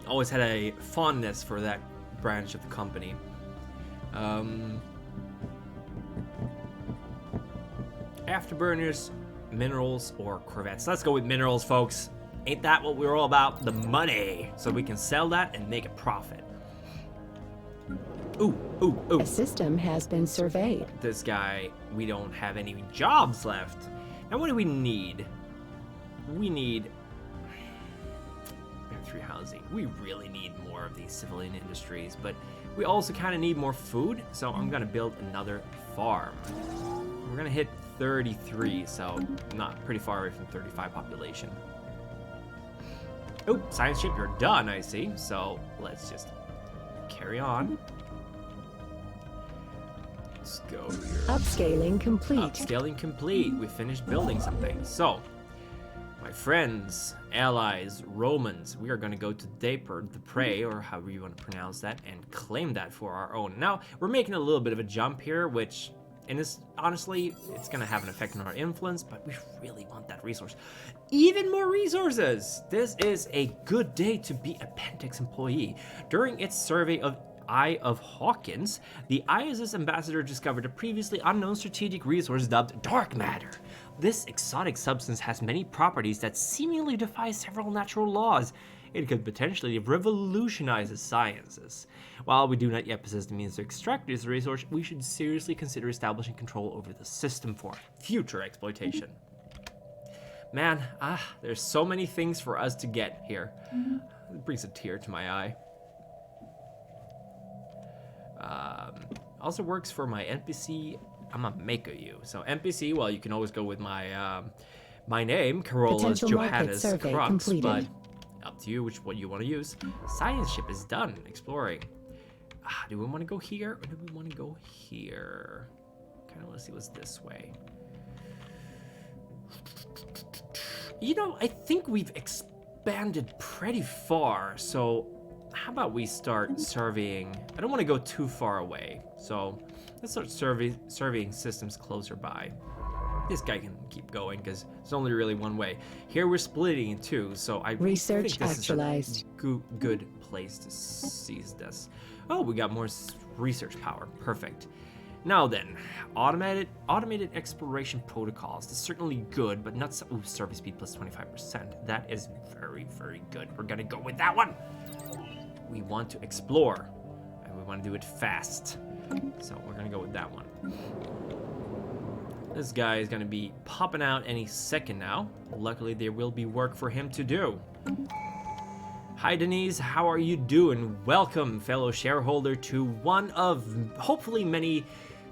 Speaker 1: Always had a fondness for that branch of the company. Afterburners, minerals, or corvettes. Let's go with minerals, folks. Ain't that what we're all about? The money. So we can sell that and make a profit. Ooh, ooh, ooh.
Speaker 3: The system has been surveyed.
Speaker 1: This guy, we don't have any jobs left. Now what do we need? We need housing. We really need more of these civilian industries, but we also kind of need more food, so I'm gonna build another farm. We're gonna hit 33, so not pretty far away from 35 population. Oh, science ship, you're done, I see. So let's just carry on. Let's go here.
Speaker 3: Upscaling complete.
Speaker 1: Upscaling complete. We finished building something. So, my friends, allies, Romans, we are going to go to Dapper, the Prey, or however you want to pronounce that, and claim that for our own. Now, we're making a little bit of a jump here, which, and it's, honestly, it's going to have an effect on our influence, but we really want that resource. Even more resources! This is a good day to be a Pentex employee. During its survey of Eye of Hawkins, the ISS ambassador discovered a previously unknown strategic resource dubbed dark matter. This exotic substance has many properties that seemingly defy several natural laws. It could potentially revolutionize the sciences. While we do not yet possess the means to extract this resource, we should seriously consider establishing control over the system for future exploitation. Man, there's so many things for us to get here. It brings a tear to my eye. Also works for my NPC. I'm gonna make you. So NPC, well, you can always go with my my name, Carolus, Johannis, Crux, but up to you what you want to use. Science ship is done exploring. Do we want to go here or do we want to go here? Kind of let's see what's this way. You know, I think we've expanded pretty far, so how about we start surveying? I don't want to go too far away, so let's start surveying systems closer by. This guy can keep going because there's only really one way. Here we're splitting in two, so I
Speaker 3: Research
Speaker 1: think this
Speaker 3: actualized.
Speaker 1: is a good place to seize this. Oh, we got more research power. Perfect. Now then, automated exploration protocols. That's certainly good, but not so. Ooh, survey speed plus 25%. That is very, very good. We're gonna go with that one. We want to explore, and we want to do it fast. So we're gonna go with that one. This guy is gonna be popping out any second now. Luckily, there will be work for him to do. Hi Denise, how are you doing? Welcome, fellow shareholder, to one of hopefully many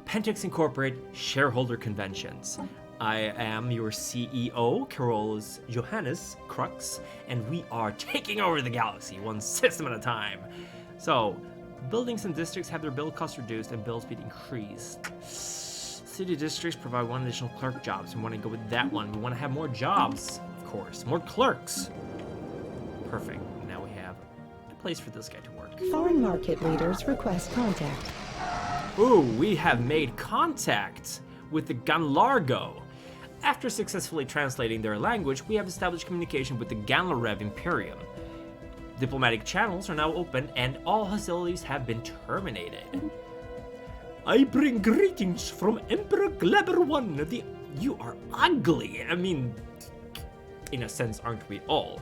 Speaker 1: Pentex Incorporate shareholder conventions. I am your CEO, Carolus Johannis, Crux, and we are taking over the galaxy one system at a time. So, buildings and districts have their build costs reduced and build speed increased. City districts provide one additional clerk jobs. We want to go with that one. We want to have more jobs, of course. More clerks. Perfect. Now we have a place for this guy to work.
Speaker 3: Foreign market leaders request contact.
Speaker 1: Ooh, we have made contact with the Ganlargo. After successfully translating their language, we have established communication with the Ganlarev Imperium. Diplomatic channels are now open and all hostilities have been terminated. I bring greetings from Emperor Gleber I. You are ugly. I mean, in a sense, aren't we all?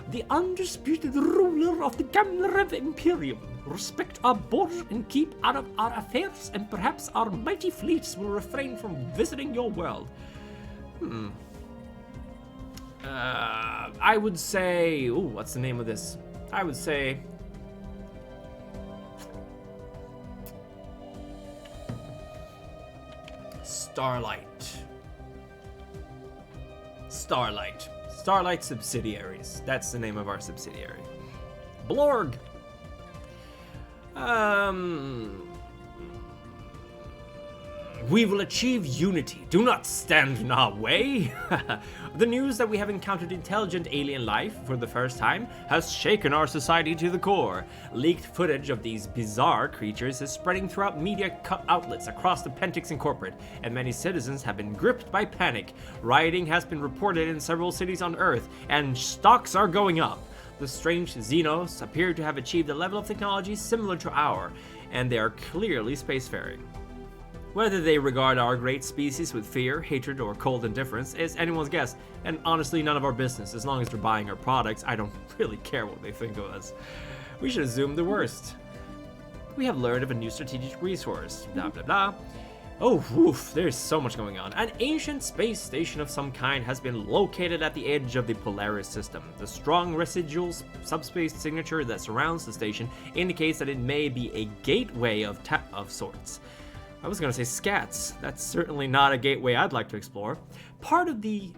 Speaker 1: The undisputed ruler of the Ganlarev Imperium. Respect our border and keep out of our affairs, and perhaps our mighty fleets will refrain from visiting your world. I would say... Ooh, what's the name of this? I would say... Starlight. Starlight Subsidiaries. That's the name of our subsidiary. Blorg! We will achieve unity. Do not stand in our way. The news that we have encountered intelligent alien life for the first time has shaken our society to the core. Leaked footage of these bizarre creatures is spreading throughout media outlets across the Pentex Incorporate, and many citizens have been gripped by panic. Rioting has been reported in several cities on Earth, and stocks are going up. The strange Xenos appear to have achieved a level of technology similar to our, and they are clearly spacefaring. Whether they regard our great species with fear, hatred, or cold indifference is anyone's guess, and honestly none of our business. As long as they're buying our products, I don't really care what they think of us. We should assume the worst. We have learned of a new strategic resource, blah blah blah. Oh, woof, there's so much going on. An ancient space station of some kind has been located at the edge of the Polaris system. The strong residual subspace signature that surrounds the station indicates that it may be a gateway of sorts. I was gonna say scats. That's certainly not a gateway I'd like to explore. Part of a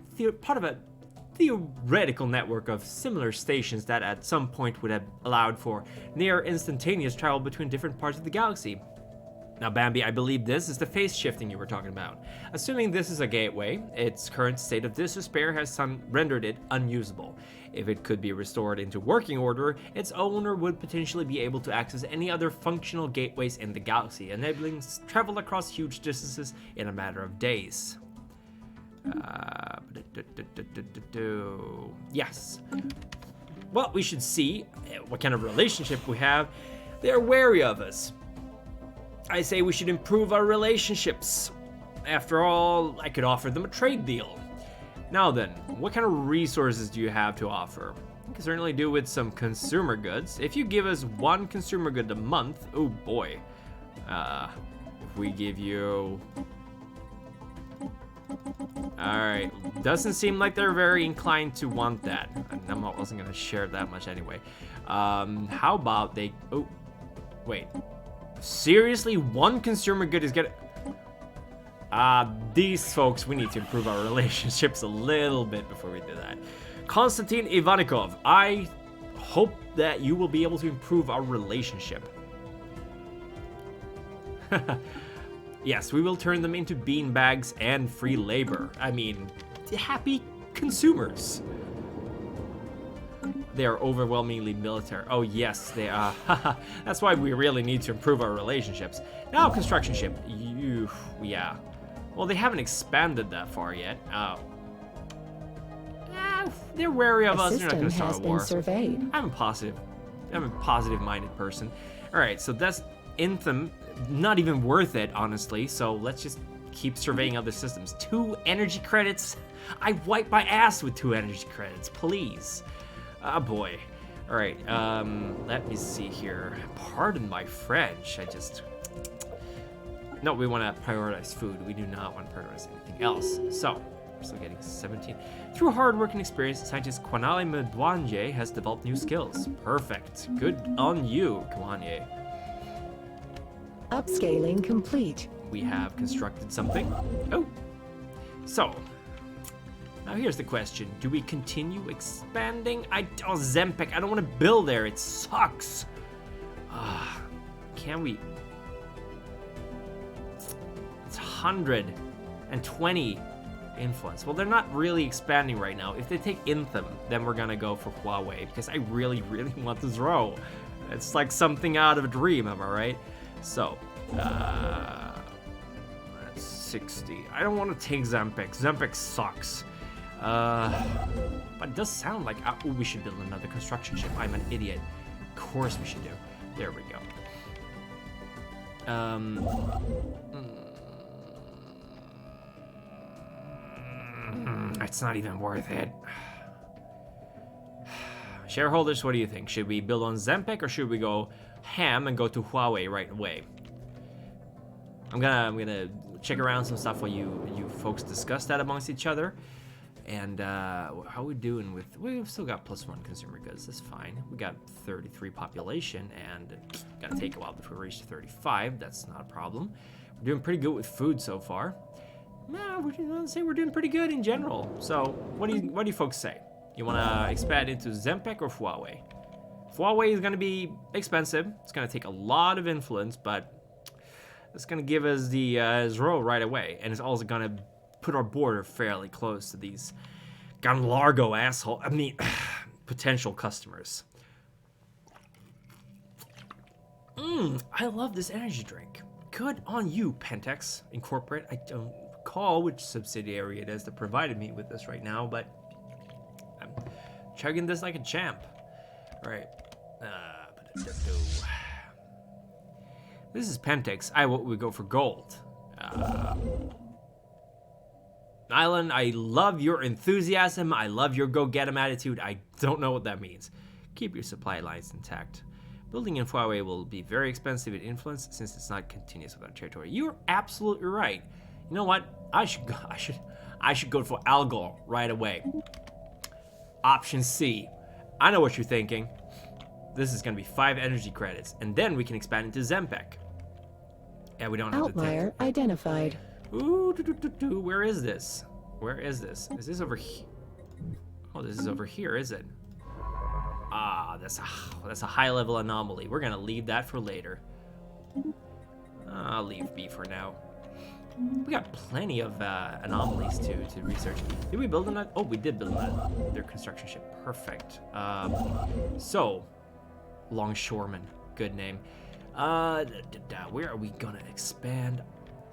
Speaker 1: theoretical network of similar stations that at some point would have allowed for near instantaneous travel between different parts of the galaxy. Now, Bambi, I believe this is the phase shifting you were talking about. Assuming this is a gateway, its current state of disrepair has rendered it unusable. If it could be restored into working order, its owner would potentially be able to access any other functional gateways in the galaxy, enabling travel across huge distances in a matter of days. Yes. Well, we should see what kind of relationship we have. They are wary of us. I say we should improve our relationships. After all, I could offer them a trade deal. Now then, what kind of resources do you have to offer? I can certainly do with some consumer goods. If you give us one consumer good a month, oh boy. If we give you... Alright, doesn't seem like they're very inclined to want that. I wasn't gonna share that much anyway. How about they... Oh, wait. Seriously, one consumer good is getting... These folks, we need to improve our relationships a little bit before we do that. Konstantin Ivanikov, I hope that you will be able to improve our relationship. Yes, we will turn them into beanbags and free labor. I mean, happy consumers. They are overwhelmingly military. Oh yes, they are. That's why we really need to improve our relationships. Now, construction ship. Yeah. Well, they haven't expanded that far yet. They're wary of us. They're not going to start a war. I'm a positive-minded person. All right, so that's Anthem. Not even worth it, honestly. So let's just keep surveying other systems. 2 energy credits. I wipe my ass with 2 energy credits, please. Ah, boy. All right, let me see here. Pardon my French. No, we want to prioritize food. We do not want to prioritize anything else. So, we're still getting 17. Through hard work and experience, scientist Kwanale Medwanye has developed new skills. Perfect. Good on you, Kwanale.
Speaker 3: Upscaling complete.
Speaker 1: We have constructed something. Oh. So, now here's the question. Do we continue expanding? Oh, Zempek, I don't want to build there. It sucks. Can we? It's 120 influence. Well, they're not really expanding right now. If they take Intham, then we're gonna go for Huawei because I really, really want this row. It's like something out of a dream, am I right? So, that's 60. I don't want to take Zempek. Zempek sucks. But it does sound like we should build another construction ship. I'm an idiot. Of course we should do. There we go. It's not even worth it. Shareholders, what do you think? Should we build on Zempek or should we go ham and go to Huawei right away? I'm gonna check around some stuff while you folks discuss that amongst each other. And how are we doing with? We've still got +1 consumer goods. That's fine. We got 33 population, and it's gotta take a while before we reach 35. That's not a problem. We're doing pretty good with food so far. Nah, I'd say we're doing pretty good in general. So, what do you folks say? You wanna expand into Zempek or Huawei? Huawei is gonna be expensive. It's gonna take a lot of influence, but it's gonna give us the row right away, and it's also gonna put our border fairly close to these Gunlargo potential customers. I love this energy drink. Good on you, Pentex Incorporate. I don't recall which subsidiary it is that provided me with this right now, but I'm chugging this like a champ. All right. This is Pentex. We go for gold. Island, I love your enthusiasm. I love your go-get-em attitude. I don't know what that means. Keep your supply lines intact. Building in Huawei will be very expensive in influence since it's not continuous with our territory. You're absolutely right. You know what? I should go for Algol right away. Option C. I know what you're thinking. This is going to be 5 energy credits, and then we can expand into Zempek. Yeah, we don't have to take.
Speaker 3: Outlier identified.
Speaker 1: Ooh, where is this? Where is this? Is this over here? Oh, this is over here, is it? Ah, that's a high-level anomaly. We're gonna leave that for later. I'll leave B for now. We got plenty of anomalies to research. Did we build on that? Oh, we did build on their construction ship. Perfect. So, Longshoreman, good name. Where are we gonna expand?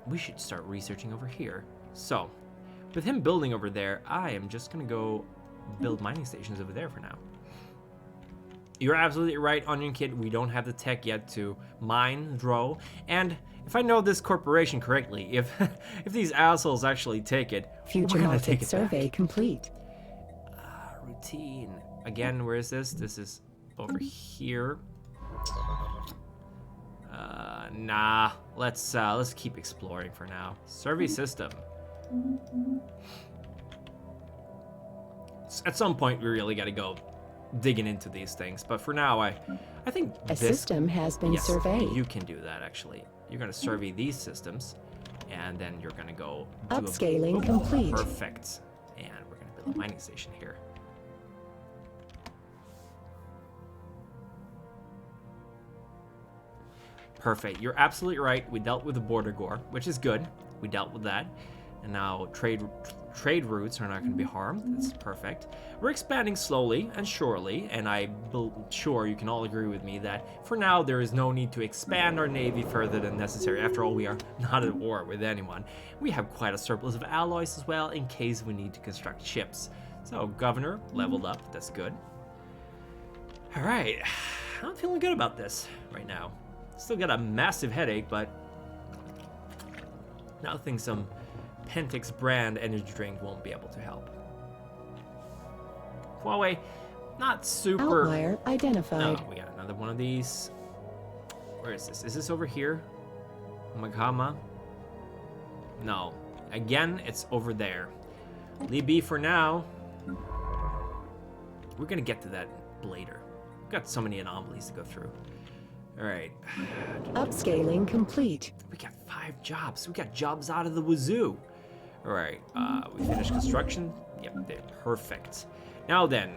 Speaker 1: We should start researching over here. So, with him building over there, I am just gonna go build mining stations over there for now. You're absolutely right, Onion Kid. We don't have the tech yet to mine, draw, and if I know this corporation correctly, if these assholes actually take it,
Speaker 3: Future
Speaker 1: we're gonna
Speaker 3: market
Speaker 1: take it
Speaker 3: survey
Speaker 1: back.
Speaker 3: complete.
Speaker 1: Routine. Again, where is this? This is over here. Nah. Let's keep exploring for now. Survey system. At some point, we really got to go digging into these things. But for now, I think
Speaker 3: A system has been surveyed.
Speaker 1: You can do that actually. You're gonna survey these systems, and then you're gonna go do
Speaker 3: Upscaling complete.
Speaker 1: Perfect. And we're gonna build a mining station here. Perfect. You're absolutely right. We dealt with the border gore, which is good. We dealt with that. And now trade routes are not going to be harmed. That's perfect. We're expanding slowly and surely, and I'm sure you can all agree with me that for now there is no need to expand our navy further than necessary. After all, we are not at war with anyone. We have quite a surplus of alloys as well in case we need to construct ships. So, Governor leveled up. That's good. All right. I'm feeling good about this right now. Still got a massive headache, but now think some Pentex brand energy drink won't be able to help. Huawei, not super.
Speaker 3: Outlier identified.
Speaker 1: No, we got another one of these. Where is this? Is this over here? Magama? No. Again, it's over there. Leave B for now. We're gonna get to that later. We've got so many anomalies to go through. All right.
Speaker 3: Upscaling complete.
Speaker 1: We got 5 jobs. We got jobs out of the wazoo. All Alright, we finished construction. Yep, they're perfect. Now then,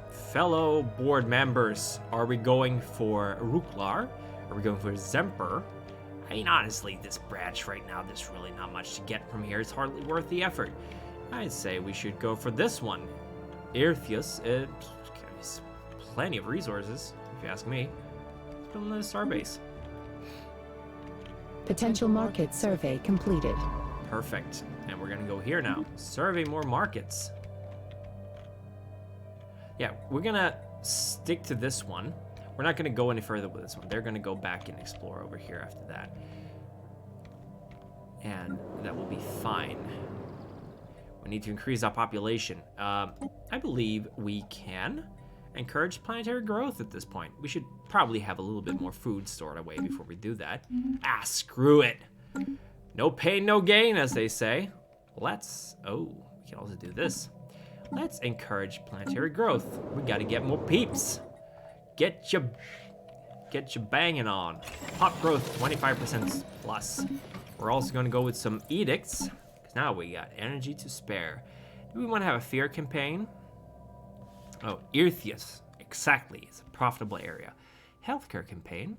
Speaker 1: fellow board members, are we going for Ruklar? Are we going for Zemper? I mean, honestly, this branch right now, there's really not much to get from here. It's hardly worth the effort. I'd say we should go for this one. Irthius, it's plenty of resources, if you ask me. Let's build another starbase.
Speaker 3: Potential market survey completed.
Speaker 1: Perfect. And we're gonna go here now. Survey more markets. Yeah, we're gonna stick to this one. We're not gonna go any further with this one. They're gonna go back and explore over here after that. And that will be fine. We need to increase our population. I believe we can encourage planetary growth at this point. We should probably have a little bit more food stored away before we do that. Ah, screw it. No pain, no gain, as they say. Let's, we can also do this. Let's encourage planetary growth. We gotta get more peeps. Get your banging on. Pop growth, 25% plus. We're also gonna go with some edicts, because now we got energy to spare. Do we wanna have a fear campaign? Oh, Irthius, exactly, it's a profitable area. Healthcare campaign,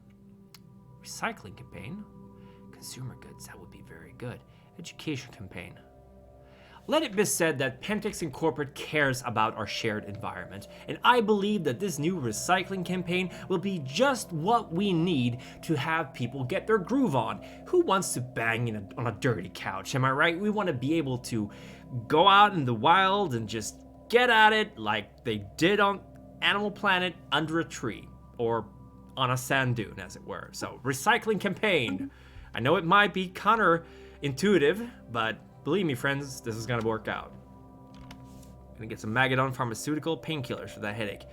Speaker 1: recycling campaign, consumer goods, that would be very good. Education campaign. Let it be said that Pentex Incorporate cares about our shared environment, and I believe that this new recycling campaign will be just what we need to have people get their groove on. Who wants to bang on a dirty couch, am I right? We want to be able to go out in the wild and just get at it like they did on Animal Planet under a tree, or on a sand dune, as it were. So, recycling campaign. I know it might be counterintuitive, but believe me, friends, this is gonna work out. Gonna get some Magadon pharmaceutical painkillers for that headache.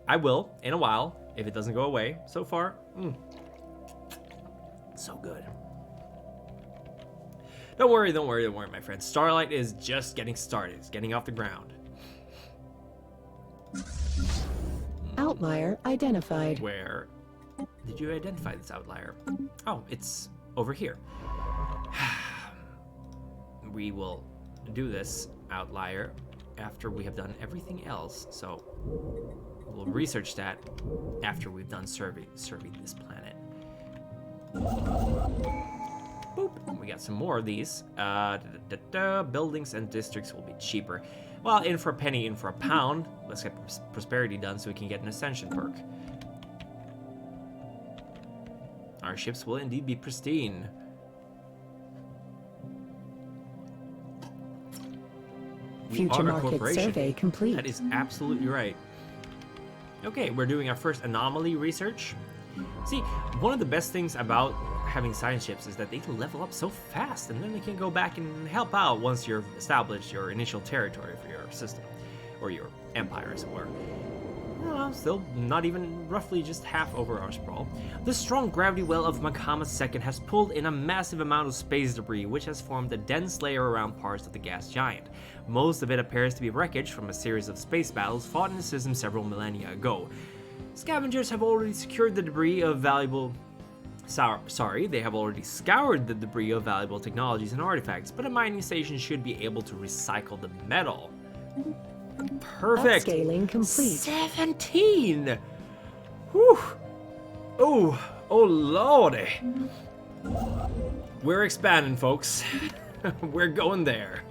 Speaker 1: I will, in a while, if it doesn't go away. So far, so good. Don't worry, my friends. Starlight is just getting started. It's getting off the ground.
Speaker 3: Outlier identified.
Speaker 1: Where did you identify this outlier? Oh, it's over here. We will do this outlier after we have done everything else. So we'll research that after we've done surveying this planet. Boop. We got some more of these. Buildings and districts will be cheaper. Well, in for a penny, in for a pound. Let's get prosperity done so we can get an ascension perk. Our ships will indeed be pristine.
Speaker 3: Future market survey complete.
Speaker 1: That is absolutely right. Okay, we're doing our first anomaly research. See, one of the best things about having science ships is that they can level up so fast, and then they can go back and help out once you've established your initial territory for your system, or your empire, as it were. Well, still not even roughly just half over our sprawl. The strong gravity well of Makama II has pulled in a massive amount of space debris, which has formed a dense layer around parts of the gas giant. Most of it appears to be wreckage from a series of space battles fought in the system several millennia ago. Scavengers have already secured the debris of valuable... they have already scoured the debris of valuable technologies and artifacts, but a mining station should be able to recycle the metal. Perfect.
Speaker 3: Upscaling complete.
Speaker 1: 17. Whew. Oh lordy. We're expanding, folks. We're going there.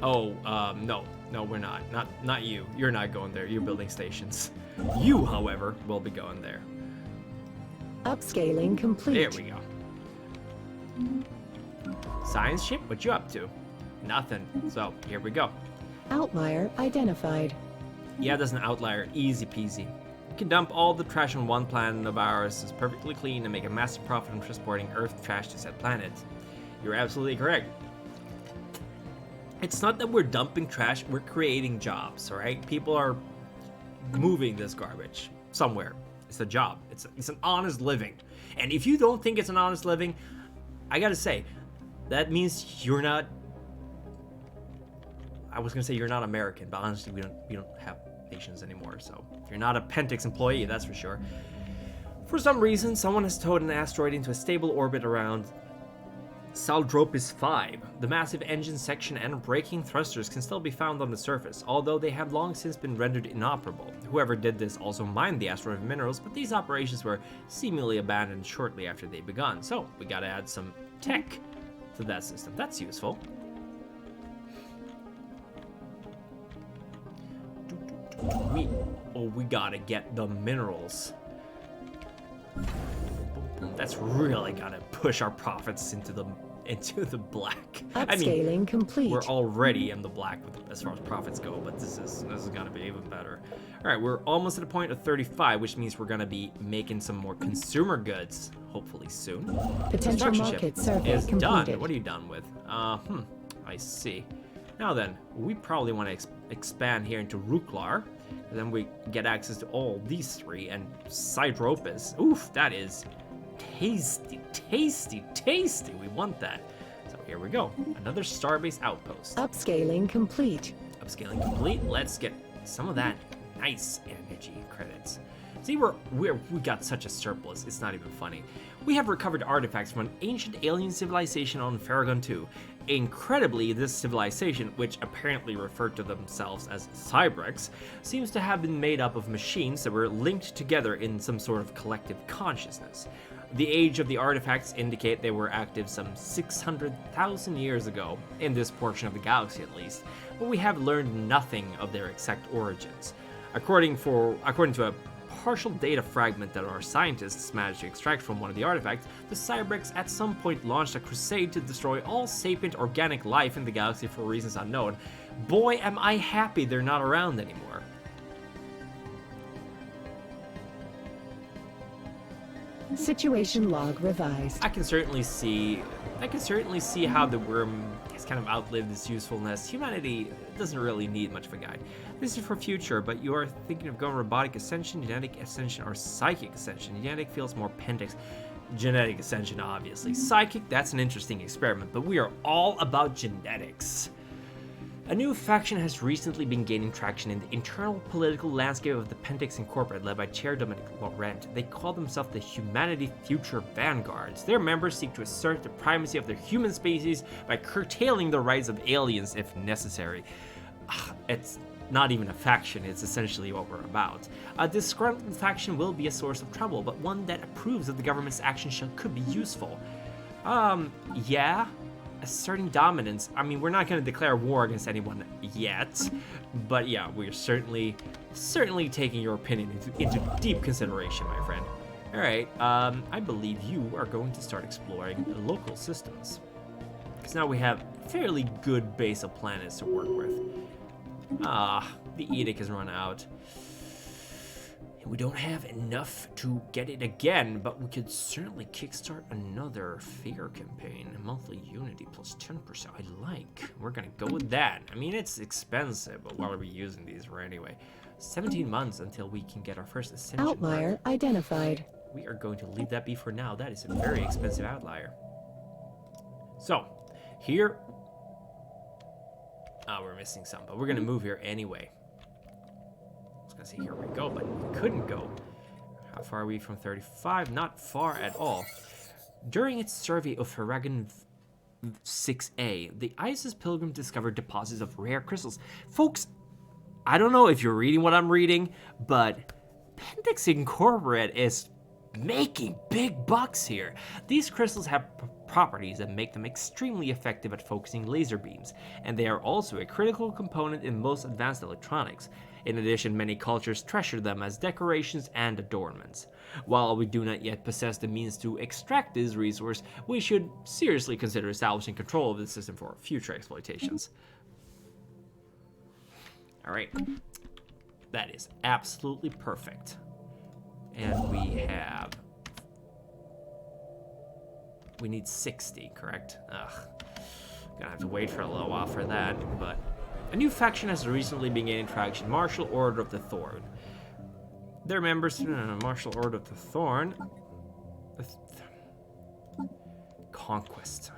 Speaker 1: Oh, no, we're not. Not you. You're not going there. You're building stations. You, however, will be going there.
Speaker 3: Upscaling complete.
Speaker 1: There we go. Science ship, what you up to? Nothing. So, here we go.
Speaker 3: Outlier identified.
Speaker 1: Yeah, there's an outlier. Easy peasy. You can dump all the trash on one planet of ours. It's perfectly clean and make a massive profit from transporting Earth trash to said planet. You're absolutely correct. It's not that we're dumping trash, we're creating jobs, alright? People are moving this garbage somewhere. It's a job. It's an honest living. And if you don't think it's an honest living, I gotta say, that means you're not... I was gonna say you're not American, but honestly, we don't have nations anymore, so you're not a Pentex employee, that's for sure. For some reason, someone has towed an asteroid into a stable orbit around Saldropis 5. The massive engine section and braking thrusters can still be found on the surface, although they have long since been rendered inoperable. Whoever did this also mined the asteroid minerals, but these operations were seemingly abandoned shortly after they begun, so we gotta add some tech to that system. That's useful. We gotta get the minerals. That's really gonna push our profits into the black.
Speaker 3: Upscaling complete.
Speaker 1: We're already in the black as far as profits go, but this is gonna be even better. All right, we're almost at a point of 35, which means we're gonna be making some more consumer goods, hopefully soon.
Speaker 3: Potential market survey
Speaker 1: is
Speaker 3: completed.
Speaker 1: done. What are you done with? I see. Now then, we probably want to expand here into Ruklar. Then we get access to all these three, and Sidropus. Oof, that is tasty, tasty, tasty. We want that. So here we go. Another starbase outpost.
Speaker 3: Upscaling complete.
Speaker 1: Upscaling complete. Let's get some of that nice energy credits. See, we got such a surplus, it's not even funny. We have recovered artifacts from an ancient alien civilization on Farragon 2. Incredibly, this civilization, which apparently referred to themselves as Cybrex, seems to have been made up of machines that were linked together in some sort of collective consciousness. The age of the artifacts indicate they were active some 600,000 years ago, in this portion of the galaxy at least, but we have learned nothing of their exact origins. According to a partial data fragment that our scientists managed to extract from one of the artifacts, the Cybrex at some point launched a crusade to destroy all sapient organic life in the galaxy for reasons unknown. Boy, am I happy they're not around anymore.
Speaker 3: Situation log revised.
Speaker 1: I can certainly see how the worm has kind of outlived its usefulness. Humanity doesn't really need much of a guide. This is for future, but you are thinking of going robotic ascension, genetic ascension, or psychic ascension. Genetic feels more Pentex. Genetic ascension, obviously. Psychic, that's an interesting experiment, but we are all about genetics. A new faction has recently been gaining traction in the internal political landscape of the Pentex Incorporated, led by Chair Dominic Laurent. They call themselves the Humanity Future Vanguards. Their members seek to assert the primacy of their human species by curtailing the rights of aliens if necessary. It's not even a faction, it's essentially what we're about. A disgruntled faction will be a source of trouble, but one that approves of the government's actions could be useful. Yeah. Asserting dominance. I mean, we're not going to declare war against anyone yet, but yeah, we're certainly taking your opinion into deep consideration, my friend. All right, I believe you are going to start exploring local systems, because now we have a fairly good base of planets to work with. The edict has run out. We don't have enough to get it again, but we could certainly kickstart another fear campaign. Monthly unity plus 10%. I like. We're gonna go with that. I mean, it's expensive, but why are we using these for anyway? 17 months until we can get our first ascension.
Speaker 3: Outlier identified.
Speaker 1: We are going to leave that be for now. That is a very expensive outlier. So, here... we're missing some, but we're gonna move here anyway. See, here we go, but we couldn't go. How far are we from 35? Not far at all. During its survey of Farragon 6A, the ISS Pilgrim discovered deposits of rare crystals. Folks, I don't know if you're reading what I'm reading, but Pentex Incorporated is making big bucks here. These crystals have properties that make them extremely effective at focusing laser beams, and they are also a critical component in most advanced electronics. In addition, many cultures treasure them as decorations and adornments. While we do not yet possess the means to extract this resource, we should seriously consider establishing control of the system for future exploitations. Alright, that is absolutely perfect. And we need 60, correct? Gonna have to wait for a little while for that, but... A new faction has recently been gaining traction, Martial Order of the Thorn. Their members, Martial Order of the Thorn. Conquest.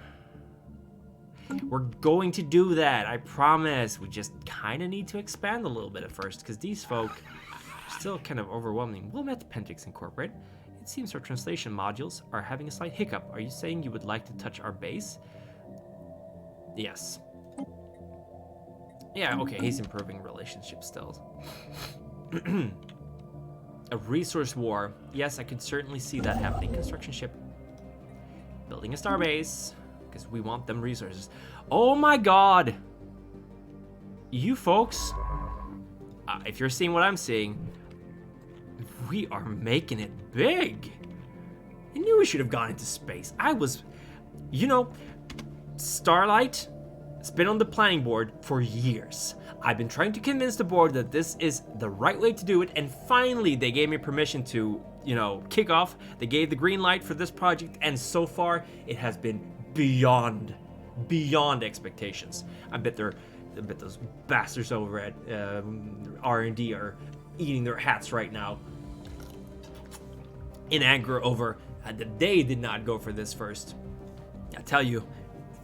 Speaker 1: We're going to do that, I promise. We just kind of need to expand a little bit at first, because these folk are still kind of overwhelming. We'll met Pentex Incorporated. It seems our translation modules are having a slight hiccup. Are you saying you would like to touch our base? Yes. Yeah, okay, he's improving relationships still. A resource war. Yes, I could certainly see that happening. Construction ship. Building a starbase. Because we want them resources. Oh my god! You folks, if you're seeing what I'm seeing, we are making it big. I knew we should have gone into space. You know, Starlight, it's been on the planning board for years. I've been trying to convince the board that this is the right way to do it, and finally they gave me permission to, you know, kick off. They gave the green light for this project, and so far it has been beyond expectations. I bet those bastards over at R&D are eating their hats right now in anger over that they did not go for this first. I tell you,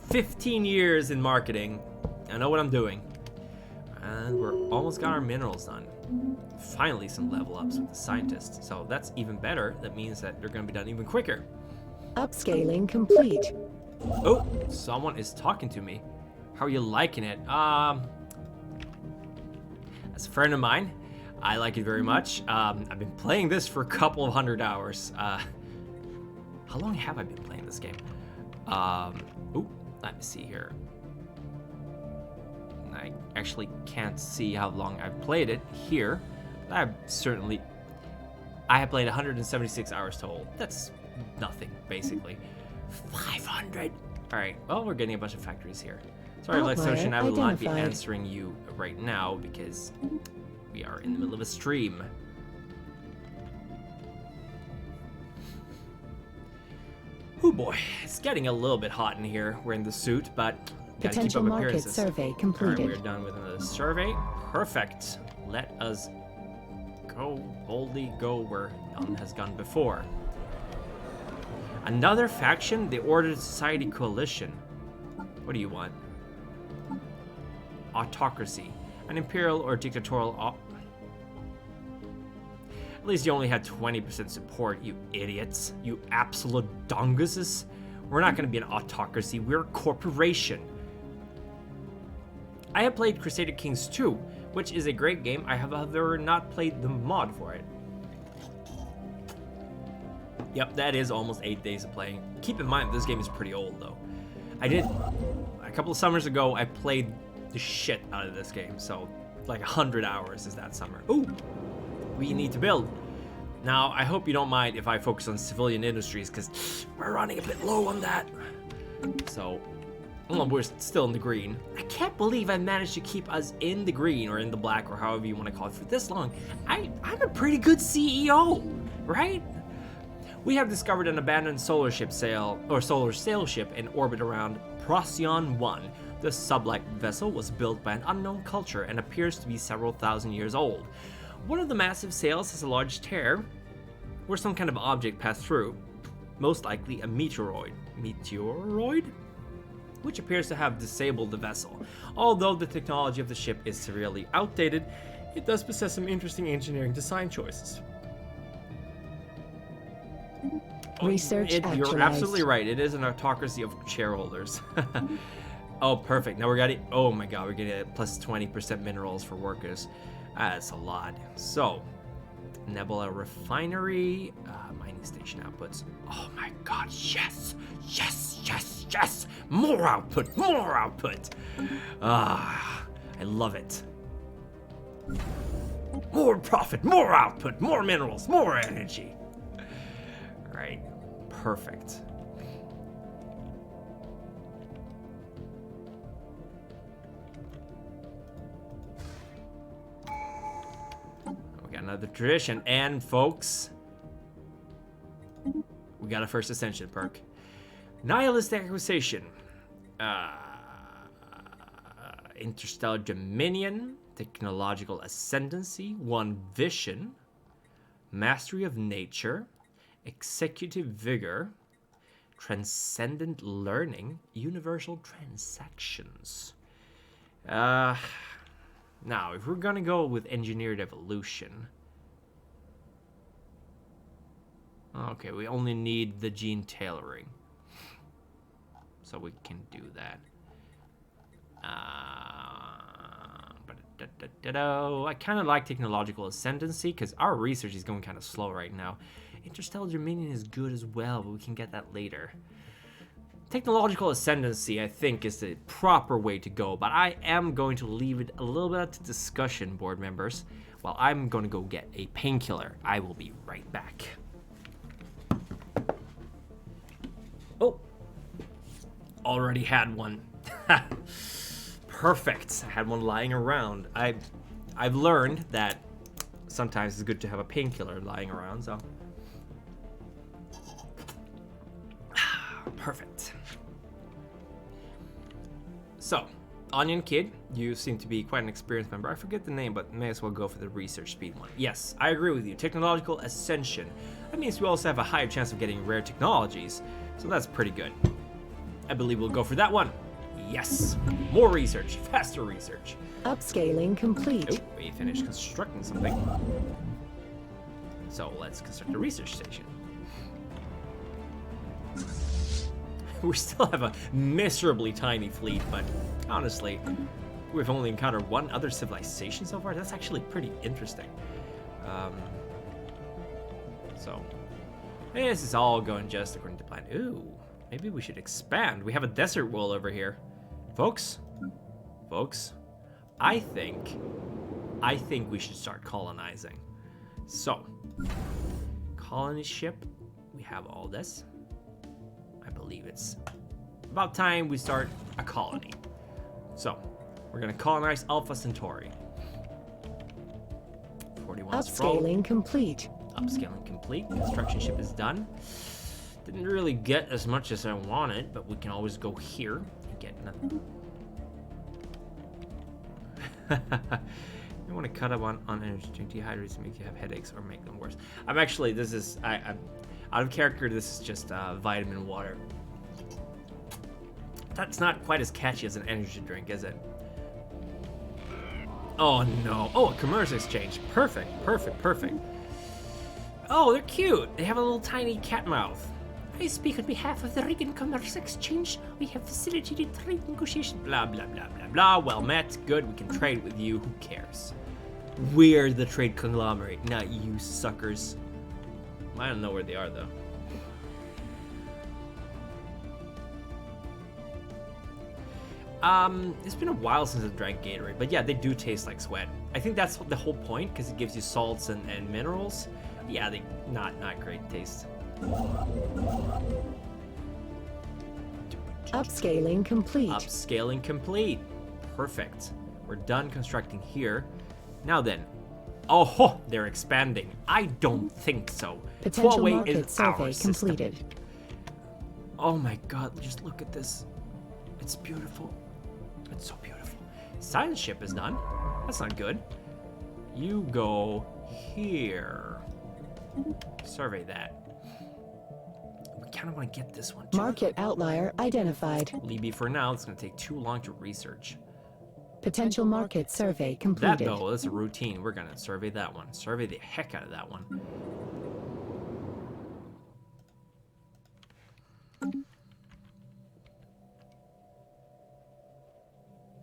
Speaker 1: 15 years in marketing, I know what I'm doing. And we're almost got our minerals done. Finally some level ups with the scientists, so that's even better. That means that they're going to be done even quicker.
Speaker 3: Upscaling complete.
Speaker 1: Oh, someone is talking to me. How are you liking it? As a friend of mine, I like it very much. I've been playing this for a couple of 100 hours. How long have I been playing this game? Let me see here. I actually can't see how long I've played it here. I have played 176 hours total. That's nothing, basically. 500. All right, well, we're getting a bunch of factories here. Sorry, Lex Ocean, I will not be answering you right now because we are in the middle of a stream. Oh boy, it's getting a little bit hot in here. We're in the suit, but gotta
Speaker 3: Potential
Speaker 1: keep up
Speaker 3: market
Speaker 1: appearances.
Speaker 3: survey completed.
Speaker 1: All right, we're done with another survey. Perfect. Let us go boldly go where none has gone before. Another faction, the Ordered Society Coalition. What do you want? Autocracy. An imperial or dictatorial At least you only had 20% support, you idiots. You absolute dunguses. We're not going to be an autocracy. We're a corporation. I have played Crusader Kings 2, which is a great game. I have, however, not played the mod for it. Yep, that is almost 8 days of playing. Keep in mind, this game is pretty old, though. A couple of summers ago, I played the shit out of this game, so like 100 hours is that summer. Ooh, we need to build. Now, I hope you don't mind if I focus on civilian industries, because we're running a bit low on that. So, well, we're still in the green. I can't believe I managed to keep us in the green, or in the black, or however you want to call it, for this long. I'm a pretty good CEO, right? We have discovered an abandoned solar sail ship in orbit around Procyon 1. The Sublight vessel was built by an unknown culture and appears to be several thousand years old. One of the massive sails has a large tear where some kind of object passed through, most likely a meteoroid, which appears to have disabled the vessel. Although the technology of the ship is severely outdated, it does possess some interesting engineering design choices.
Speaker 3: Research actualized.
Speaker 1: You're absolutely right. It is an autocracy of shareholders. Oh, perfect. Now we're getting, oh my god, we're getting plus 20% minerals for workers. That's a lot. So, Nebula Refinery, mining station outputs. Oh my god, yes! Yes, yes, yes! More output, more output! I love it. More profit, more output, more minerals, more energy. Right, perfect. We got another tradition, and folks, we got a first ascension perk. Nihilistic acquisition. Interstellar Dominion, technological ascendancy, one vision, mastery of nature, executive vigor, transcendent learning, universal transactions. Now, if we're gonna go with engineered evolution, Okay, we only need the gene tailoring. So we can do that. I kind of like technological ascendancy because our research is going kind of slow right now. Interstellar dominion is good as well, but we can get that later. Technological ascendancy, I think, is the proper way to go, but I am going to leave it a little bit to discussion, board members, while I'm going to go get a painkiller. I will be right back. Oh, already had one. Perfect. I had one lying around. I've learned that sometimes it's good to have a painkiller lying around, so. Perfect. So, Onion Kid, you seem to be quite an experienced member. I forget the name, but may as well go for the research speed one. Yes, I agree with you. Technological ascension. That means we also have a higher chance of getting rare technologies, so that's pretty good. I believe we'll go for that one. Yes. More research. Faster research.
Speaker 3: Upscaling complete.
Speaker 1: Oh, we finished constructing something. So let's construct a research station. We still have a miserably tiny fleet, but honestly, we've only encountered one other civilization so far. That's actually pretty interesting. So, this is all going just according to plan. Ooh, maybe we should expand. We have a desert wall over here. Folks, I think we should start colonizing. So, colony ship, we have all this. I believe it's about time we start a colony. So, we're gonna colonize Alpha Centauri. 41 sprawl.
Speaker 3: Upscaling complete.
Speaker 1: Upscaling complete. Construction ship is done. Didn't really get as much as I wanted, but we can always go here and get nothing. You want to cut up on energy drink. Dehydrates to make you have headaches or make them worse. I'm actually, I'm out of character. This is just vitamin water. That's not quite as catchy as an energy drink, is it? Oh no. Oh, a commerce exchange. Perfect. Oh, they're cute. They have a little tiny cat mouth. I speak on behalf of the Regan Commerce Exchange. We have facilitated trade negotiations. Blah, blah, blah, blah, blah. Well met. Good. We can trade with you. Who cares? We're the trade conglomerate, not you suckers. I don't know where they are, though. It's been a while since I drank Gatorade, but yeah, they do taste like sweat. I think that's the whole point, because it gives you salts and minerals. Yeah, they not great taste.
Speaker 3: Upscaling complete.
Speaker 1: Upscaling complete. Perfect. We're done constructing here. Now then. Oh, they're expanding. I don't think so.
Speaker 3: Potential
Speaker 1: Huawei
Speaker 3: market
Speaker 1: is
Speaker 3: survey
Speaker 1: our system.
Speaker 3: completed.
Speaker 1: Oh my god, just look at this. It's beautiful. It's so beautiful. Science ship is done. That's not good. You go here. Survey that. We kind of want to get this one too.
Speaker 3: Market outlier identified.
Speaker 1: Leave it for now. It's going to take too long to research.
Speaker 3: Potential market survey
Speaker 1: That
Speaker 3: completed.
Speaker 1: though, that's a routine. We're going to survey that one. Survey the heck out of that one.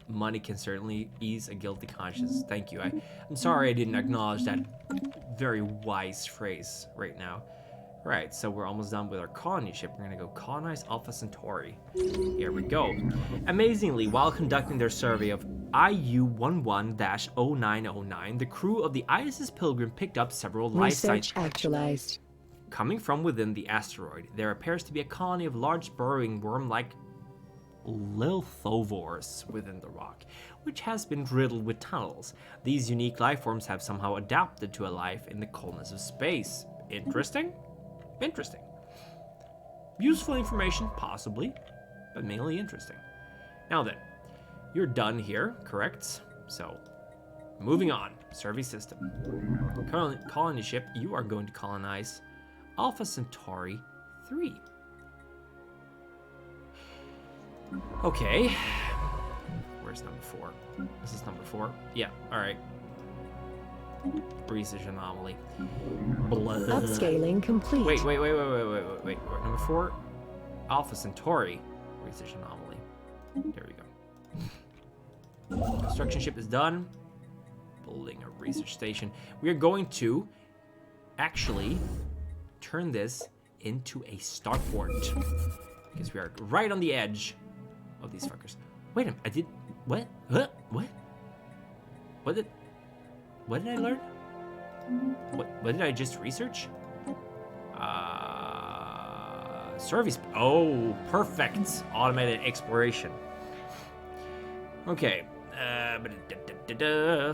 Speaker 1: Money can certainly ease a guilty conscience. Thank you. I'm sorry I didn't acknowledge that very wise phrase right now. Right, so we're almost done with our colony ship. We're gonna go colonize Alpha Centauri. Here we go. Amazingly, while conducting their survey of IU-11-0909, the crew of the ISS Pilgrim picked up several life
Speaker 3: Research
Speaker 1: signs.
Speaker 3: actualized.
Speaker 1: Coming from within the asteroid, there appears to be a colony of large burrowing worm-like lithovores within the rock, which has been riddled with tunnels. These unique life forms have somehow adapted to a life in the coldness of space. Interesting? Interesting. Useful information, possibly, but mainly interesting. Now then, you're done here, correct? So, moving on. Survey system. Colony ship, you are going to colonize Alpha Centauri 3. Okay. Where's number 4? This is number 4. Yeah, alright. Research anomaly. Blah.
Speaker 3: Upscaling complete.
Speaker 1: Wait. Number 4, Alpha Centauri. Research anomaly. There we go. Construction ship is done. Building a research station. We are going to actually turn this into a starport. Because we are right on the edge of these fuckers. Wait a minute, I did... What? Huh? What? What did I learn? What did I just research? Service... Oh, perfect. Automated exploration. Okay.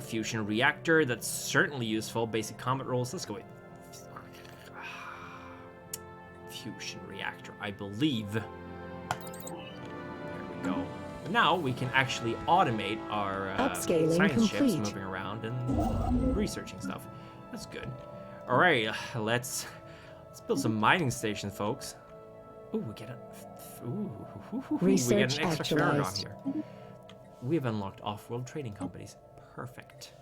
Speaker 1: Fusion reactor, that's certainly useful. Basic combat rules, let's go with... Fusion reactor, I believe. There we go. Now we can actually automate our science ships moving around and researching stuff. That's good. All right, let's build some mining stations, folks. Ooh, we get an extra Farragon here. We have unlocked off-world trading companies. Perfect.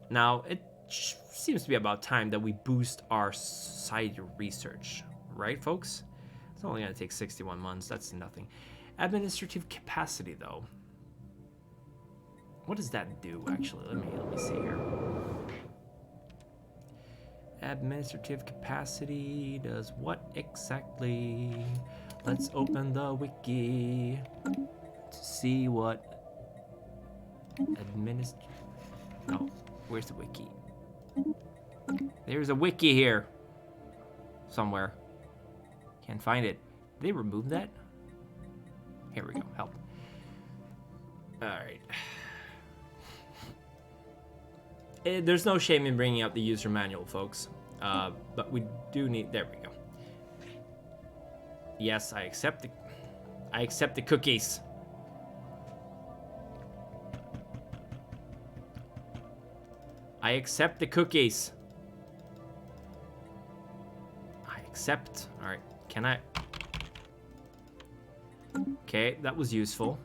Speaker 1: Now it seems to be about time that we boost our society research. Right, folks? It's only going to take 61 months. That's nothing. Administrative capacity, though. What does that do, actually? Let me see here. Administrative capacity does what exactly? Let's open the wiki to see what Oh, where's the wiki? There's a wiki here. Somewhere. Can't find it. Did they remove that? Here we go. Help. Alright. There's no shame in bringing up the user manual, folks. But we do need... There we go. Yes, I accept the cookies. I accept the cookies. I accept. Alright. Can I... Okay, that was useful.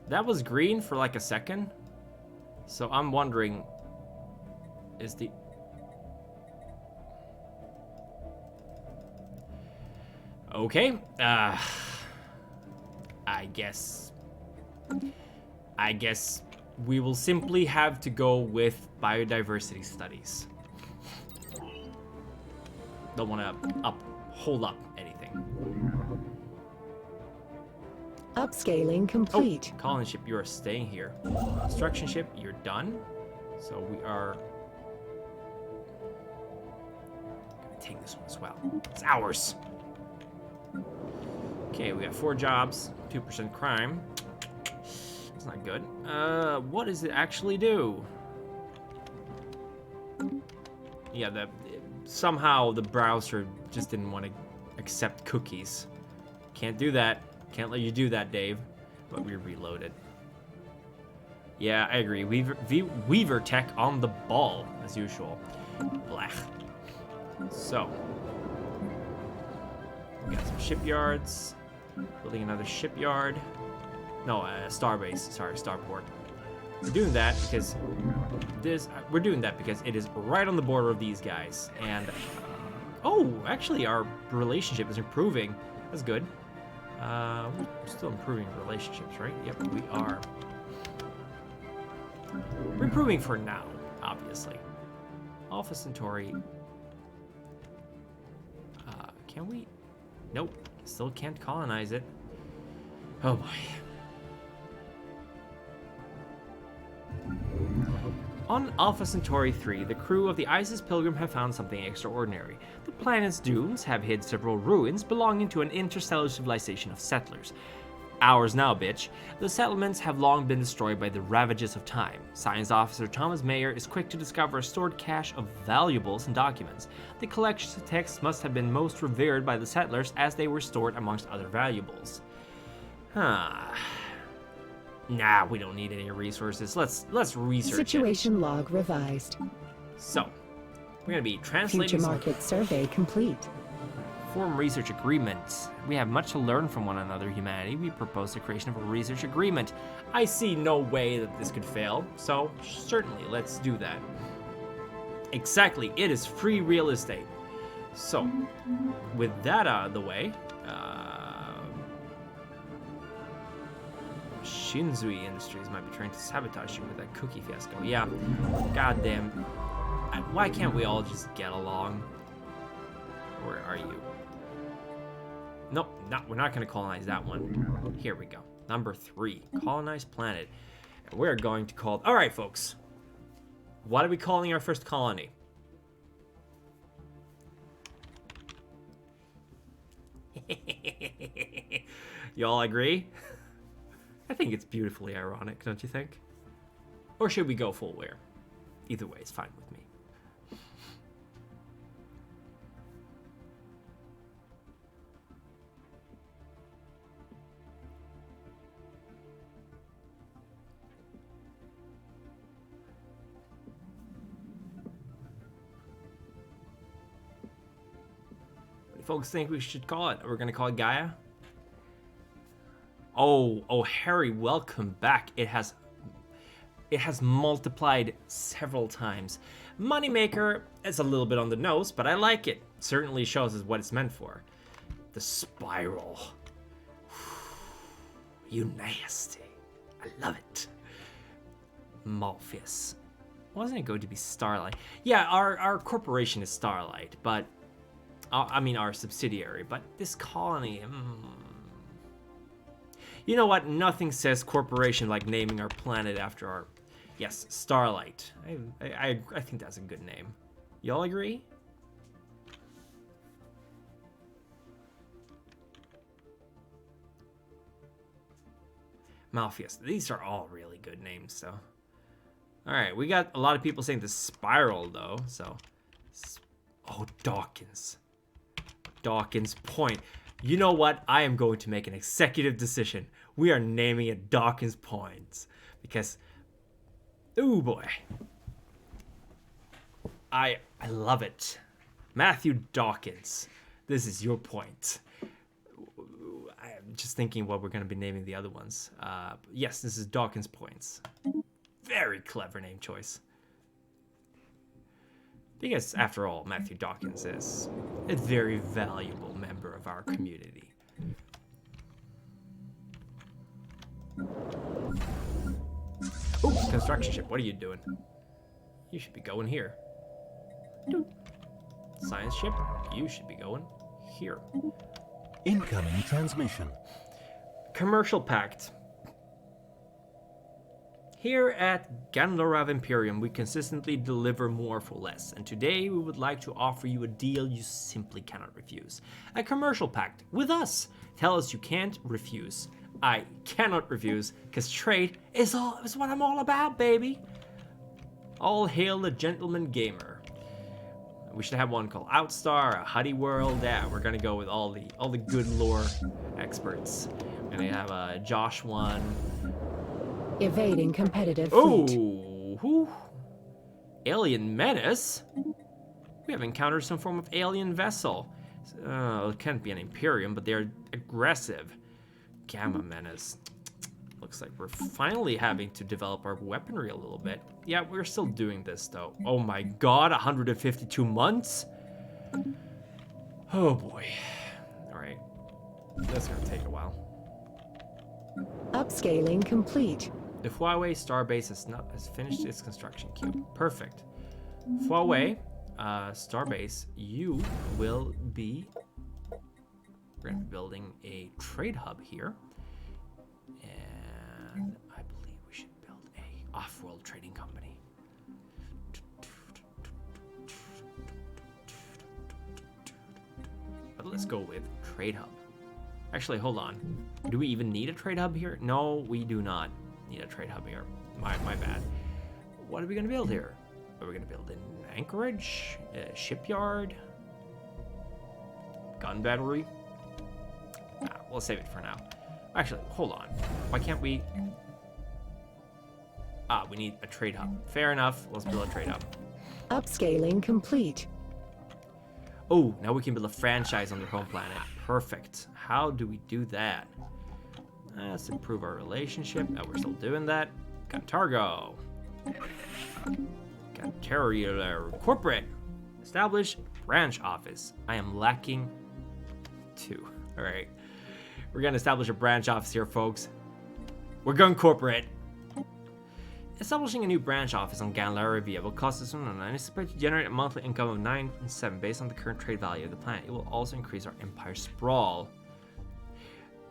Speaker 1: That was green for like a second. So I'm wondering... Is the... Okay. I guess we will simply have to go with biodiversity studies. Don't want to hold up anything.
Speaker 3: Upscaling complete.
Speaker 1: Oh, colony ship, you are staying here. Construction ship, you're done. So we are gonna take this one as well. It's ours. Okay, we got 4 jobs, 2% crime. That's not good. What does it actually do? Yeah, somehow the browser just didn't want to accept cookies. Can't do that. Can't let you do that, Dave. But we reloaded. Yeah, I agree. Weaver tech on the ball, as usual. Blech. So. We got some shipyards. Building another shipyard. No, starbase. Sorry, starport. We're doing that because it is right on the border of these guys. And oh, actually, our relationship is improving. That's good. We're still improving relationships, right? Yep, we are. We're improving for now, obviously. Alpha Centauri. Can we? Nope. Still can't colonize it. Oh boy. On Alpha Centauri 3, the crew of the Isis Pilgrim have found something extraordinary. The planet's dunes have hid several ruins belonging to an interstellar civilization of settlers. Ours now, bitch. The settlements have long been destroyed by the ravages of time. Science officer Thomas Mayer is quick to discover a stored cache of valuables and documents. The collections of texts must have been most revered by the settlers as they were stored amongst other valuables. Nah, we don't need any resources. Let's research
Speaker 3: Situation log revised.
Speaker 1: So, we're gonna be translating
Speaker 3: Future market survey complete.
Speaker 1: Form research agreement. We have much to learn from one another, humanity. We propose the creation of a research agreement. I see no way that this could fail, so certainly let's do that. Exactly, it is free real estate. So, with that out of the way, Shinzui Industries might be trying to sabotage you with that cookie fiasco. Yeah, goddamn. Why can't we all just get along? Where are you? Nope, we're not going to colonize that one. Here we go. Number 3, colonize planet. And we're going to call... All right, folks. What are we calling our first colony? You all agree? I think it's beautifully ironic, don't you think? Or should we go full wear? Either way is fine with me. What do folks think we should call it? We're gonna call it Gaia? Oh, Harry, welcome back. It has multiplied several times. Moneymaker is a little bit on the nose, but I like it. Certainly shows us what it's meant for. The spiral. You nasty. I love it. Morpheus. Wasn't it going to be Starlight? Yeah, our corporation is Starlight, but I mean our subsidiary, but this colony. You know what? Nothing says corporation like naming our planet after our... Yes, Starlight. I think that's a good name. Y'all agree? Malpheus. These are all really good names, so... Alright, we got a lot of people saying the spiral, though, so... Oh, Dawkins. Dawkins Point. You know what? I am going to make an executive decision. We are naming it Dawkins Point. Because, ooh boy. I love it. Matthew Dawkins. This is your point. I'm just thinking what we're going to be naming the other ones. Yes, this is Dawkins Points. Very clever name choice. Because, after all, Matthew Dawkins is a very valuable member of our community. Oh, construction ship, what are you doing? You should be going here. Science ship, you should be going here.
Speaker 4: Incoming transmission.
Speaker 1: Commercial pact. Here at Gandorav Imperium, we consistently deliver more for less, and today we would like to offer you a deal you simply cannot refuse. A commercial pact with us. Tell us you can't refuse. I cannot refuse, because trade is what I'm all about, baby. All hail the gentleman gamer. We should have one called Outstar, a Huddy World. Yeah, we're gonna go with all the good lore experts. We're gonna have a Josh one.
Speaker 3: Evading competitive fleet.
Speaker 1: Ooh, alien menace? We have encountered some form of alien vessel. It can't be an Imperium, but they're aggressive. Gamma menace. Looks like we're finally having to develop our weaponry a little bit. Yeah, we're still doing this though. Oh my god, 152 months? Oh boy. Alright. That's gonna take a while.
Speaker 3: Upscaling complete.
Speaker 1: The Huawei Starbase has finished its construction queue. Perfect. Huawei Starbase, you will be... We're going to be building a trade hub here. And I believe we should build a off-world trading company. But let's go with trade hub. Actually, hold on. Do we even need a trade hub here? No, we do not need a trade hub here. My bad. What are we going to build here? Are we going to build an anchorage? A shipyard? Gun battery? Nah, we'll save it for now. Actually, hold on. Why can't we... we need a trade hub. Fair enough. Let's build a trade hub.
Speaker 3: Upscaling complete.
Speaker 1: Oh, now we can build a franchise on their home planet. Perfect. How do we do that? Let's improve our relationship. Oh, we're still doing that. Cargo. Carolus. Corporate. Establish branch office. I am lacking 2. All right. We're going to establish a branch office here, folks. We're going corporate. Establishing a new branch office on Galactic will cost us expected to generate a monthly income of 9.7 based on the current trade value of the planet. It will also increase our empire sprawl.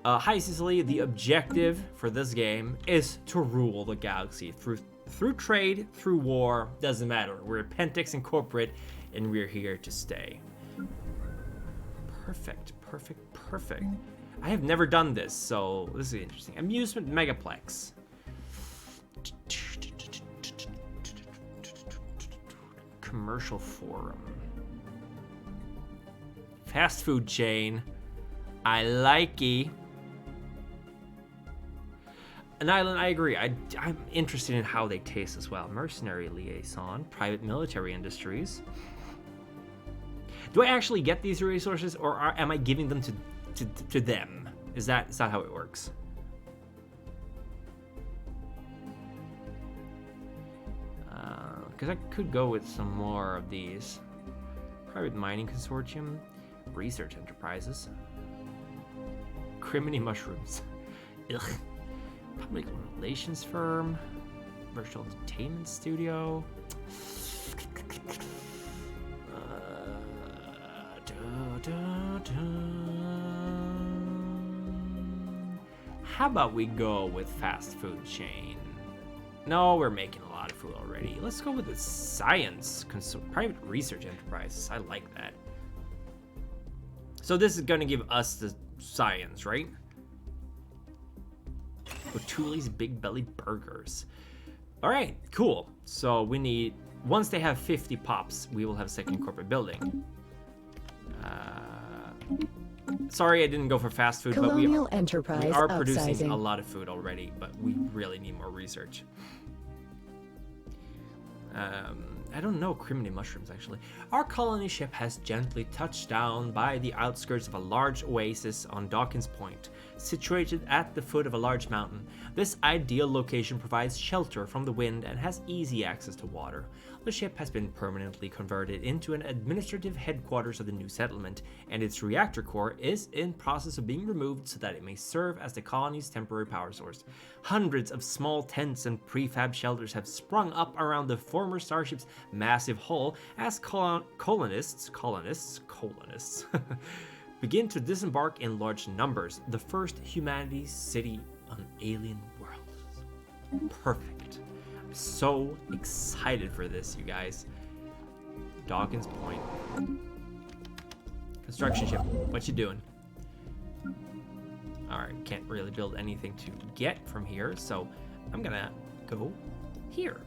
Speaker 1: Hi Sicily, the objective for this game is to rule the galaxy through trade, through war, doesn't matter. We're Pentex Incorporated and we're here to stay. Perfect, perfect, perfect. I have never done this, so this is interesting. Amusement Megaplex. Commercial forum. Fast food chain. I likey. An island, I agree. I'm interested in how they taste as well. Mercenary liaison, private military industries. Do I actually get these resources, or am I giving them to them? Is that how it works? Because I could go with some more of these. Private mining consortium, research enterprises, criminy mushrooms. Ugh. Public relations firm, virtual entertainment studio. How about we go with fast food chain? No, we're making a lot of food already. Let's go with the science private research enterprises. I like that. So this is gonna give us the science, right? O'Toole's Big Belly Burgers. All right, cool. So we need, once they have 50 pops, we will have a second corporate building. Sorry I didn't go for fast food, but we are producing a lot of food already, but we really need more research. I don't know criminy mushrooms, actually. Our colony ship has gently touched down by the outskirts of a large oasis on Dawkins Point, situated at the foot of a large mountain. This ideal location provides shelter from the wind and has easy access to water. The ship has been permanently converted into an administrative headquarters of the new settlement, and its reactor core is in process of being removed so that it may serve as the colony's temporary power source. Hundreds of small tents and prefab shelters have sprung up around the former starship's massive hull as colonists begin to disembark in large numbers. The first humanity's city on alien worlds. Perfect. I'm so excited for this, you guys. Dawkins Point. Construction ship. What you doing? Alright, can't really build anything to get from here, so I'm gonna go here.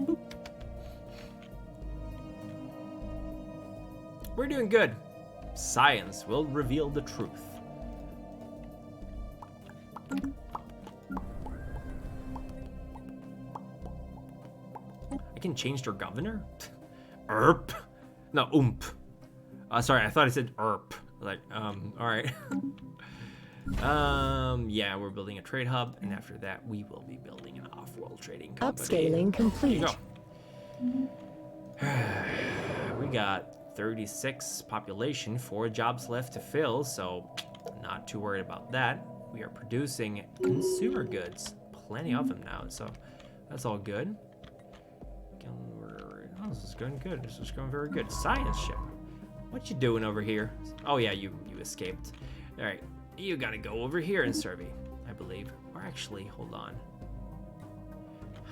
Speaker 1: Boop. We're doing good. Science will reveal the truth. I can change their governor? Erp. No, oomp. Sorry, I thought I said erp. Like, alright. Yeah, we're building a trade hub, and after that, we will be building an off-world trading company.
Speaker 3: Upscaling complete.
Speaker 1: We got 36 population, 4 jobs left to fill, so not too worried about that. We are producing consumer goods, plenty of them now, so that's all good. Oh, this is going good. This is going very good. Science ship. What you doing over here? Oh yeah, you escaped. All right, you gotta go over here and survey, I believe. Or actually, hold on.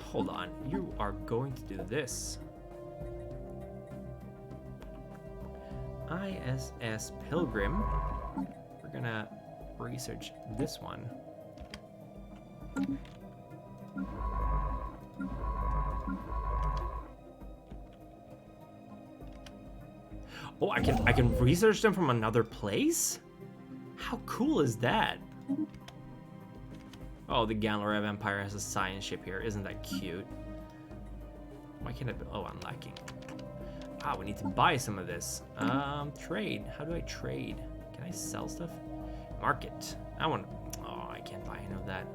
Speaker 1: Hold on. You are going to do this. ISS Pilgrim. We're gonna research this one. Oh, I can research them from another place? How cool is that? Oh, the Galactic Empire has a science ship here. Isn't that cute? Why can't it be? Oh, I'm lacking. Ah, we need to buy some of this. Trade. How do I trade? Can I sell stuff? Market. I want. Oh, I can't buy any of that.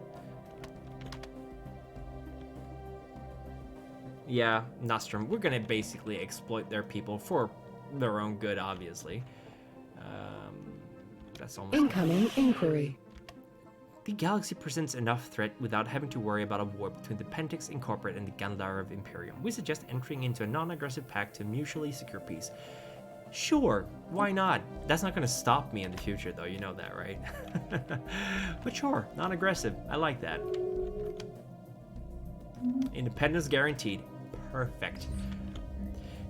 Speaker 1: Yeah, Nostrum. We're gonna basically exploit their people for their own good, obviously. That's almost
Speaker 3: Incoming inquiry.
Speaker 1: The galaxy presents enough threat without having to worry about a war between the Pentex Incorporate and the Gandalf Imperium. We suggest entering into a non-aggressive pact to mutually secure peace. Sure, why not? That's not going to stop me in the future, though. You know that, right? But sure, non-aggressive. I like that. Independence guaranteed. Perfect.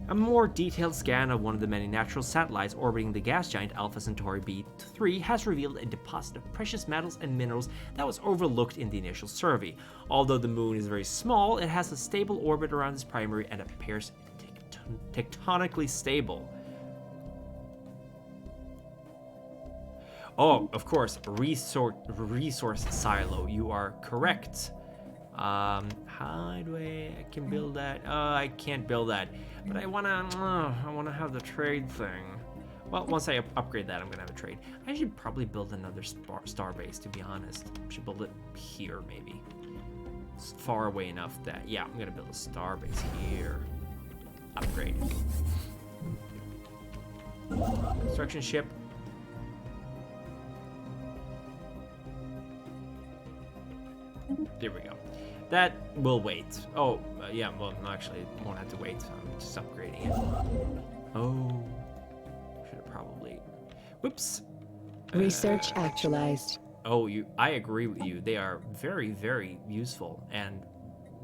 Speaker 1: A more detailed scan of one of the many natural satellites orbiting the gas giant Alpha Centauri B3 has revealed a deposit of precious metals and minerals that was overlooked in the initial survey. Although the moon is very small, it has a stable orbit around its primary and appears tectonically stable. Oh, of course, resource silo. You are correct. How do I can build that? I can't build that, but I wanna have the trade thing. Well, once I upgrade that, I'm gonna have a trade. I should probably build another star base, to be honest. I should build it here, maybe. It's far away enough that, yeah, I'm gonna build a star base here. Upgrade. Construction ship. There we go. That will wait. Oh, yeah, well, actually, won't have to wait. I'm just upgrading it. Oh, should have probably. Whoops.
Speaker 3: Research actualized.
Speaker 1: Oh, I agree with you. They are very, very useful and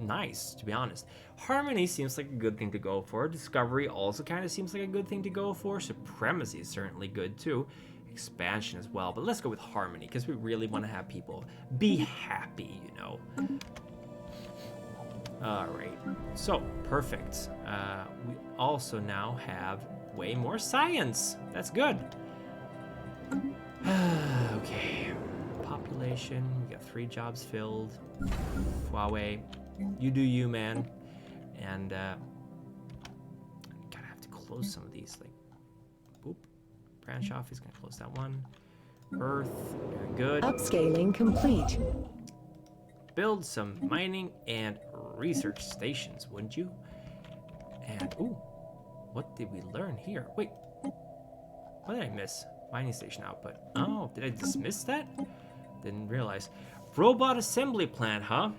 Speaker 1: nice, to be honest. Harmony seems like a good thing to go for. Discovery also kind of seems like a good thing to go for. Supremacy is certainly good, too. Expansion as well, but let's go with harmony because we really want to have people be happy, you know. All right, so perfect. We also now have way more science. That's good. Okay, population. We got 3 jobs filled. Huawei, you do you, man. And gotta have to close some of these. Like, boop. Branch off is gonna close that one. Earth, very good.
Speaker 3: Upscaling complete.
Speaker 1: Build some mining and research stations, wouldn't you? And ooh, what did we learn here? Wait, what did I miss? Mining station output. Oh, did I dismiss that? Didn't realize. Robot assembly plant, huh?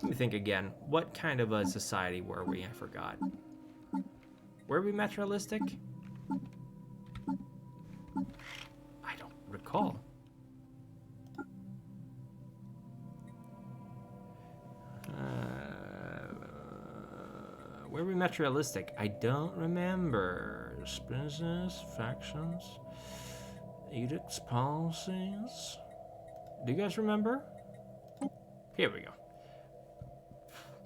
Speaker 1: Let me think again. What kind of a society were we? I forgot. Were we materialistic? I don't recall. Were we materialistic? I don't remember. Business, factions, edicts, policies. Do you guys remember? Here we go.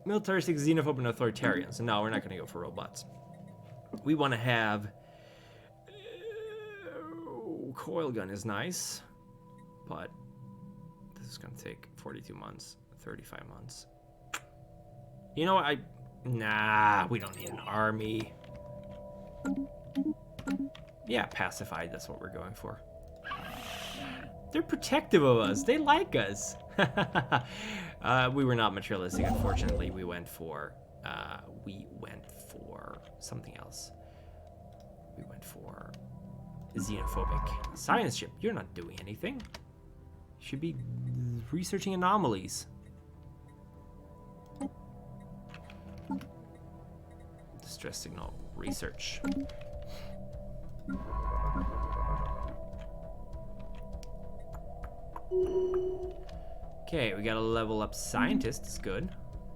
Speaker 1: Militaristic, xenophobe, and authoritarian. So no, we're not going to go for robots. We want to have... coil gun is nice, but this is going to take 42 months, 35 months. You know what? Nah, we don't need an army. Yeah, pacified, that's what we're going for. They're protective of us. They like us. We were not materialistic, unfortunately. We went for something else. We went for xenophobic. Science ship, you're not doing anything. You should be researching anomalies. Distress signal research. Okay, we got a level up scientist. It's good.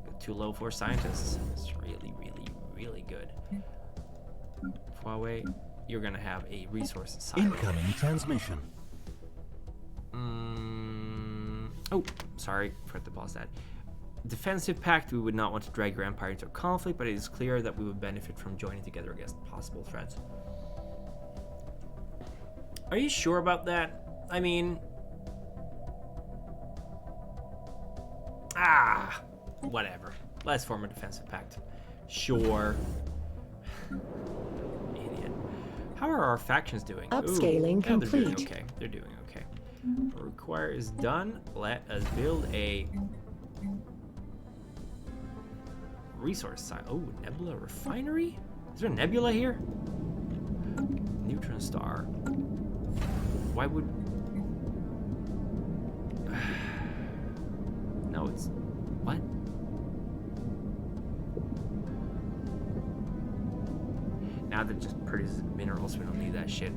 Speaker 1: Got 2 level 4 scientists. It's really, really, really good. Huawei, you're gonna have a resource silo.
Speaker 4: Incoming transmission.
Speaker 1: Oh, sorry, forgot to pause that. Defensive pact, we would not want to drag your empire into a conflict, but it is clear that we would benefit from joining together against possible threats. Are you sure about that? I mean... whatever. Let's form a defensive pact. Sure. How are our factions doing?
Speaker 3: Upscaling
Speaker 1: They're doing
Speaker 3: complete.
Speaker 1: okay. They're doing okay. Require is done. Let us build a resource site. Oh, nebula refinery? Is there a nebula here? Neutron star. Why would... No, it's... What? Now that just produces minerals, we don't need that shit.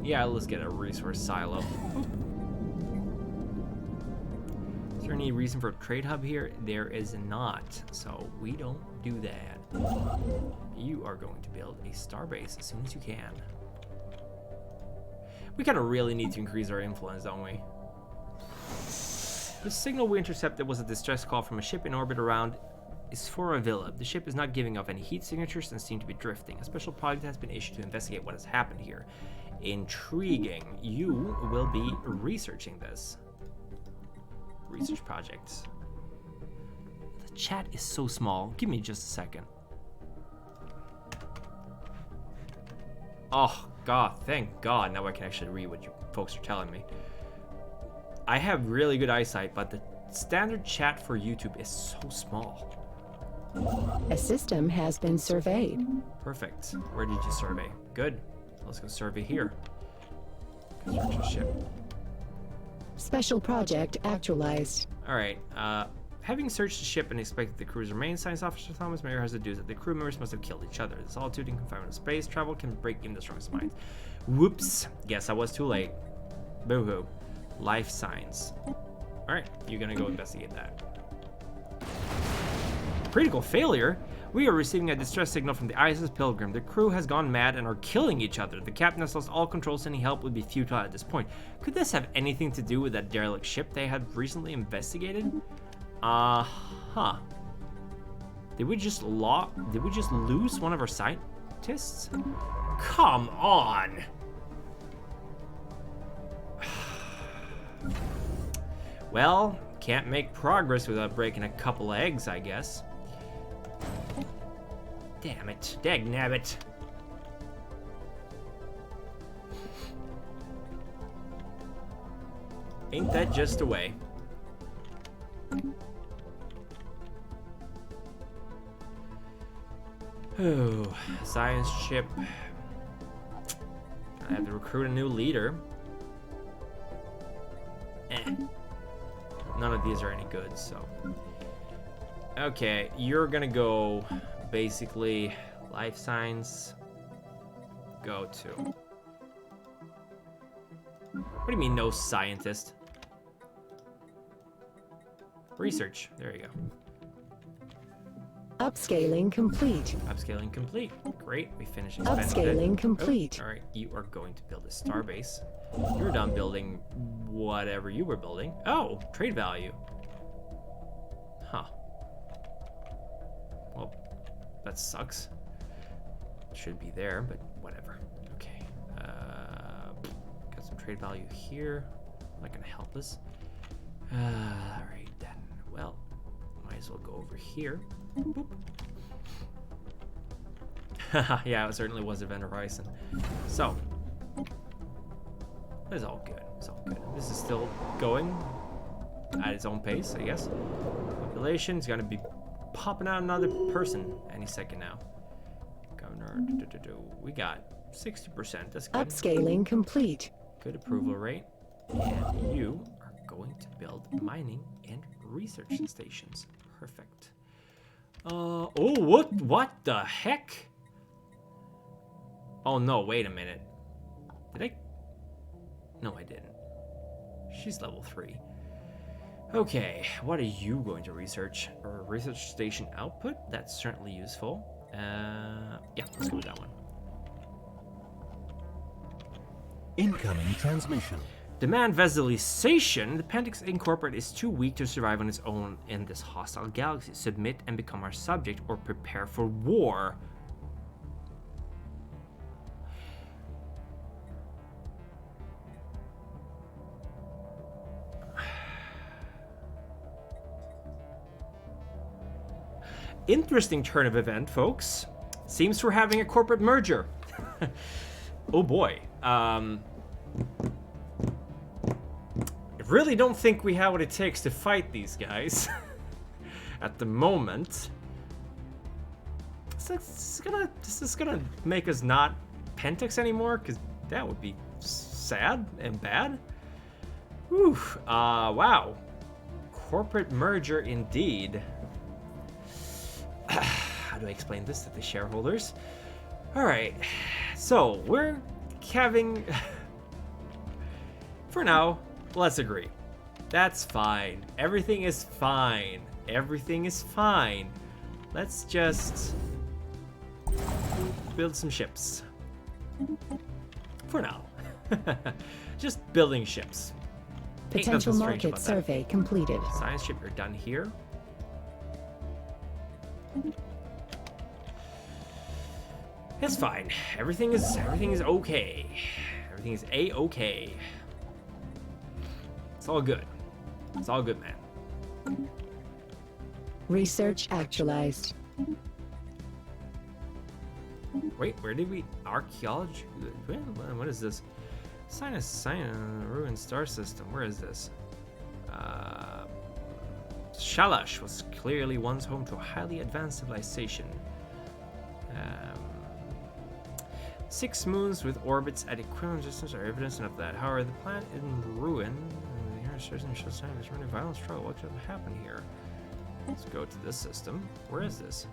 Speaker 1: Yeah, let's get a resource silo. Is there any reason for a trade hub here? There is not, so we don't do that. You are going to build a starbase as soon as you can. We kind of really need to increase our influence, don't we? The signal we intercepted was a distress call from a ship in orbit around Isforavilla. The ship is not giving off any heat signatures and seems to be drifting. A special project has been issued to investigate what has happened here. Intriguing. You will be researching this. Research projects. The chat is so small. Give me just a second. Oh, God. Thank God. Now I can actually read what you folks are telling me. I have really good eyesight, but the standard chat for YouTube is so small.
Speaker 3: A system has been surveyed.
Speaker 1: Perfect. Where did you survey? Good. Let's go survey here. Construction ship.
Speaker 3: Special project actualized.
Speaker 1: Alright, having searched the ship and inspected the crew's remains, Science Officer Thomas Mayer has deduced that the crew members must have killed each other. The solitude and confinement of space travel can break even the strongest minds. Whoops. Guess I was too late. Boo-hoo. Life signs. Alright, you're gonna go investigate that. Critical failure? We are receiving a distress signal from the ISS Pilgrim. The crew has gone mad and are killing each other. The captain has lost all control, so any help would be futile at this point. Could this have anything to do with that derelict ship they had recently investigated? Huh. Did we just lose one of our scientists? Come on! Well, can't make progress without breaking a couple eggs, I guess. Damn it. Dagnabbit. Ain't that just the way? Oh, science ship. I have to recruit a new leader. None of these are any good, so. Okay, you're gonna go basically life science. Go to. What do you mean, no scientist? Research. There you go.
Speaker 3: Upscaling complete.
Speaker 1: Upscaling complete. Great. We finished expanding.
Speaker 3: Upscaling complete.
Speaker 1: All right, you are going to build a starbase. You're done building whatever you were building. Oh, trade value. Huh. Well, that sucks. Should be there, but whatever. Okay. Got some trade value here. Not gonna help us. All right then. Well, might as well go over here. Boop. Yeah, it certainly was Event Horizon. So, it's all good. It's all good. This is still going at its own pace, I guess. Population is gonna be popping out another person any second now. Governor, we got 60%. That's good.
Speaker 3: Upscaling complete.
Speaker 1: Good approval rate. And you are going to build mining and research stations. Perfect. Oh, what the heck? Oh no, wait a minute. Did I? No, I didn't. She's level 3. Okay, what are you going to research? Or research station output? That's certainly useful. Yeah, let's go with that one.
Speaker 4: Incoming transmission.
Speaker 1: Demand vesselization. The Pentex Incorporated is too weak to survive on its own in this hostile galaxy. Submit and become our subject or prepare for war. Interesting turn of event, folks. Seems we're having a corporate merger. Oh boy. I really don't think we have what it takes to fight these guys at the moment. This is gonna make us not Pentex anymore, because that would be sad and bad. Whew. Wow. Corporate merger indeed. How do I explain this to the shareholders? All right. So we're having... For now, let's agree. That's fine. Everything is fine. Everything is fine. Let's just build some ships. For now. Just building ships. Ain't
Speaker 3: Potential
Speaker 1: nothing strange
Speaker 3: market
Speaker 1: about that.
Speaker 3: survey completed.
Speaker 1: Science ship, you're done here. It's fine. Everything is okay. Everything is a-okay. It's all good. It's all good, man.
Speaker 3: Research actualized.
Speaker 1: Wait, where did we... Archaeology? What is this? Sinus, ruined star system. Where is this? Shalash was clearly once home to a highly advanced civilization. 6 moons with orbits at equivalent distance are evidence of that. However, the planet in ruin. The inner certain shows signs of returning violent struggle. What could have happened here? Let's go to this system. Where is this?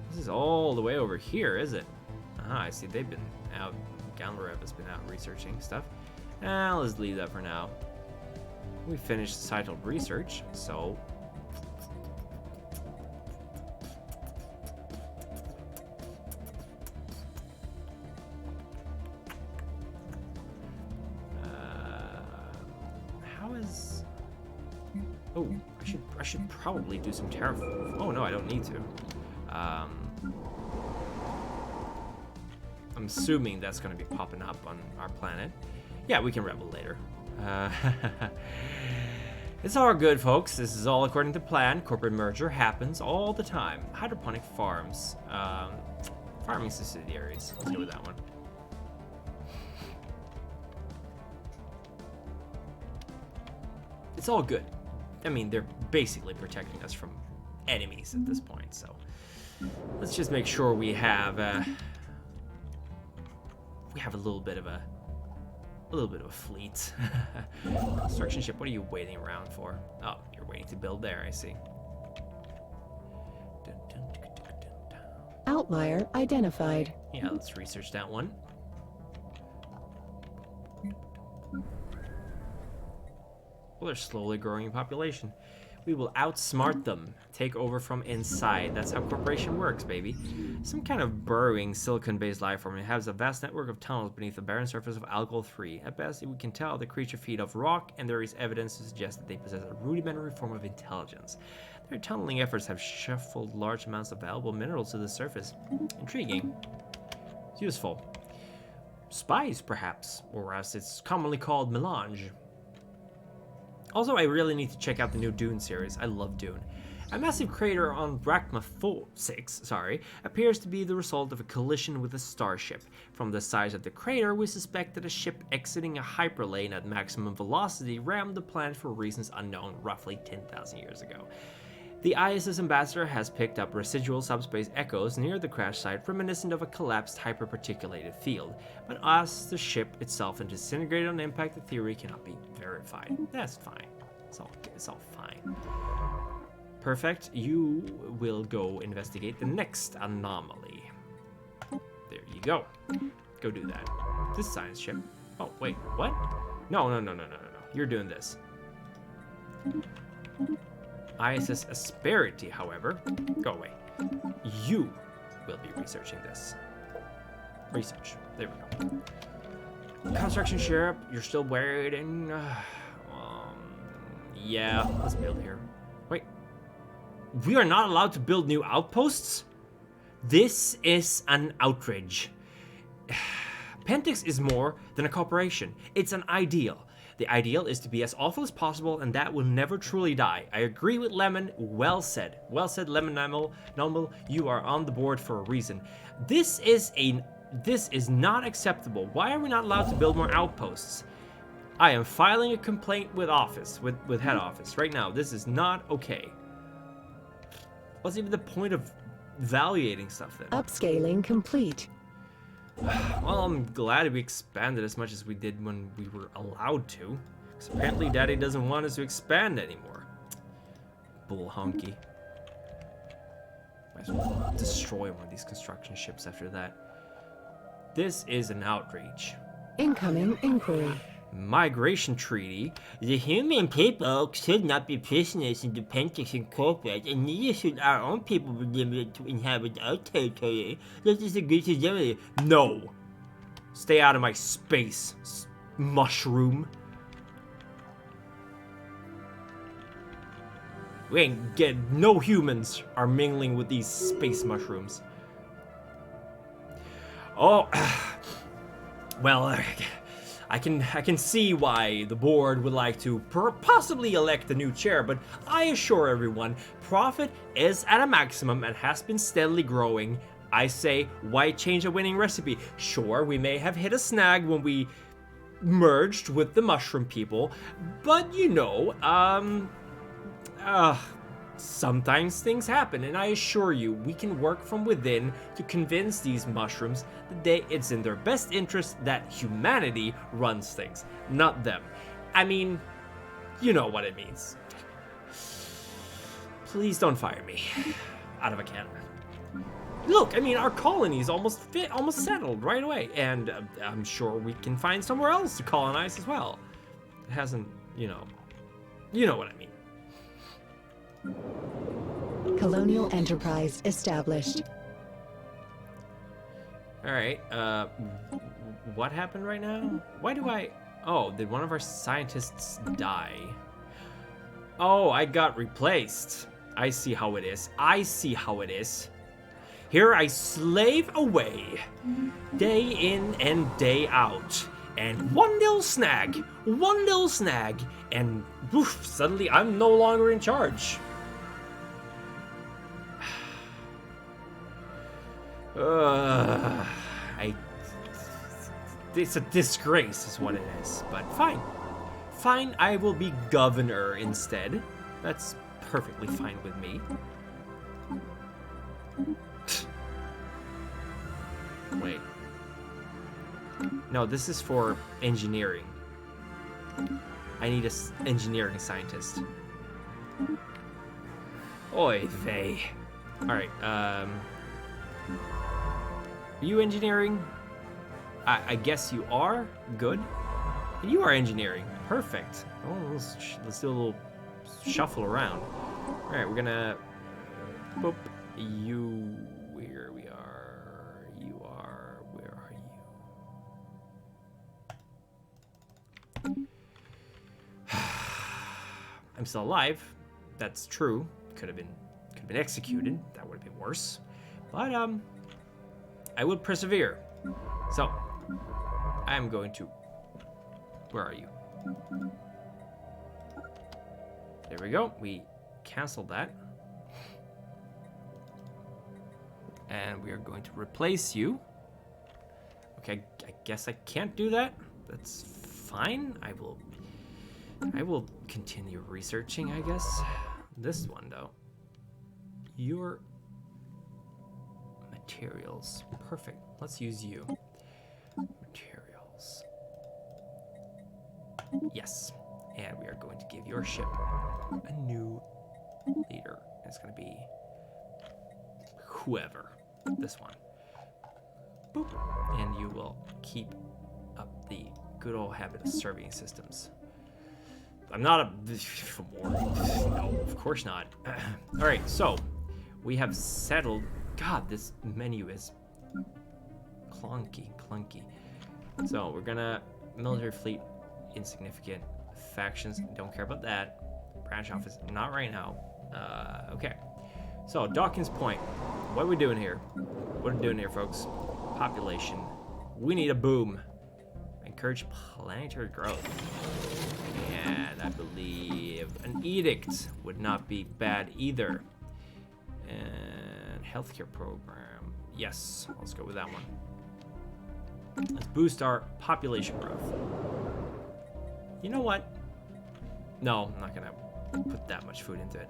Speaker 1: This is all the way over here, is it? I see. They've been out. Galrev has been out researching stuff. Let's leave that for now. We finished societal research, so... how is... Oh, I should probably do some terraforming. Oh no, I don't need to. I'm assuming that's going to be popping up on our planet. Yeah, we can rebel later. It's all good, folks. This is all according to plan. Corporate merger happens all the time. Hydroponic farms. Farming subsidiaries. Let's go with that one. It's all good. I mean, they're basically protecting us from enemies at this point, so let's just make sure we have a little bit of a fleet. Construction ship, what are you waiting around for? Oh, you're waiting to build there, I see.
Speaker 3: Outlier identified.
Speaker 1: Yeah, let's research that one. Well, they're slowly growing in population. We will outsmart them, take over from inside. That's how corporation works, baby. Some kind of burrowing silicon-based life form. It has a vast network of tunnels beneath the barren surface of Algol-3. At best, we can tell the creature feed off rock, and there is evidence to suggest that they possess a rudimentary form of intelligence. Their tunneling efforts have shuffled large amounts of valuable minerals to the surface. Intriguing. It's useful. Spies, perhaps, or as it's commonly called, melange. Also, I really need to check out the new Dune series. I love Dune. A massive crater on Brachma 6 appears to be the result of a collision with a starship. From the size of the crater, we suspect that a ship exiting a hyperlane at maximum velocity rammed the planet for reasons unknown roughly 10,000 years ago. The ISS ambassador has picked up residual subspace echoes near the crash site reminiscent of a collapsed hyperparticulated field, but as the ship itself and disintegrated on impact, the theory cannot be verified. That's fine. It's all fine. Perfect. You will go investigate the next anomaly. There you go. Go do that. This science ship. Oh, wait, what? No. You're doing this. ISS Asperity, however, go away. You will be researching this. Research. There we go. Construction ship, you're still waiting. Yeah, let's build here. Wait. We are not allowed to build new outposts? This is an outrage. Pentex is more than a corporation. It's an ideal. The ideal is to be as awful as possible, and that will never truly die. I agree with Lemon. Well said. Well said, Lemon Normal. You are on the board for a reason. This is an This is not acceptable. Why are we not allowed to build more outposts? I am filing a complaint with head office right now. This is not okay. What's even the point of evaluating stuff then?
Speaker 3: Upscaling complete.
Speaker 1: Well, I'm glad we expanded as much as we did when we were allowed to. Because apparently Daddy doesn't want us to expand anymore. Bull honky. Might as well destroy one of these construction ships after that. This is an outrage.
Speaker 3: Incoming inquiry.
Speaker 1: Migration treaty.
Speaker 5: The human people should not be prisoners in the Pentex Incorporated, and neither should our own people be limited to inhabit our territory. Let us agree together.
Speaker 1: No. Stay out of my space, mushroom. We ain't get no humans are mingling with these space mushrooms. Oh, well, I can see why the board would like to possibly elect a new chair, but I assure everyone, profit is at a maximum and has been steadily growing. I say, why change a winning recipe? Sure, we may have hit a snag when we merged with the mushroom people, but you know, sometimes things happen, and I assure you, we can work from within to convince these mushrooms that it's in their best interest that humanity runs things, not them. I mean, you know what it means. Please don't fire me out of a cannon. Look, I mean, our colonies almost settled right away, and I'm sure we can find somewhere else to colonize as well. It hasn't, you know what I mean.
Speaker 3: Colonial enterprise established.
Speaker 1: All right, what happened right now? Why do did one of our scientists die? Oh, I got replaced. I see how it is. Here I slave away, day in and day out. And one little snag, and woof, suddenly I'm no longer in charge. It's a disgrace is what it is, but fine, I will be governor instead. That's perfectly fine with me. Wait. No, this is for engineering. I need an engineering scientist. Oy vey. Alright, are you engineering? I guess you are? Good. You are engineering. Perfect. Oh, let's do a little shuffle around. Alright, we're gonna... Boop. You... Where we are... You are... Where are you? I'm still alive. That's true. Could have been executed. That would have been worse. But I will persevere. So I'm going to. Where are you? There we go. We canceled that. And we are going to replace you. Okay, I guess I can't do that. That's fine. I will continue researching, I guess. This one, though. Your materials. Perfect. Let's use you. Materials. Yes. And we are going to give your ship a new leader. It's going to be whoever. This one. Boop. And you will keep up the good old habit of serving systems. I'm not a... for more. No, of course not. Alright, so we have settled... God, this menu is clunky. So we're gonna... Military fleet, insignificant. Factions, don't care about that. Branch office, not right now. Okay. So, Dawkins Point. What are we doing here? What are we doing here, folks? Population. We need a boom. Encourage planetary growth. And I believe an edict would not be bad either. And healthcare program. Yes, let's go with that one. Let's boost our population growth. You know what? No, I'm not gonna put that much food into it.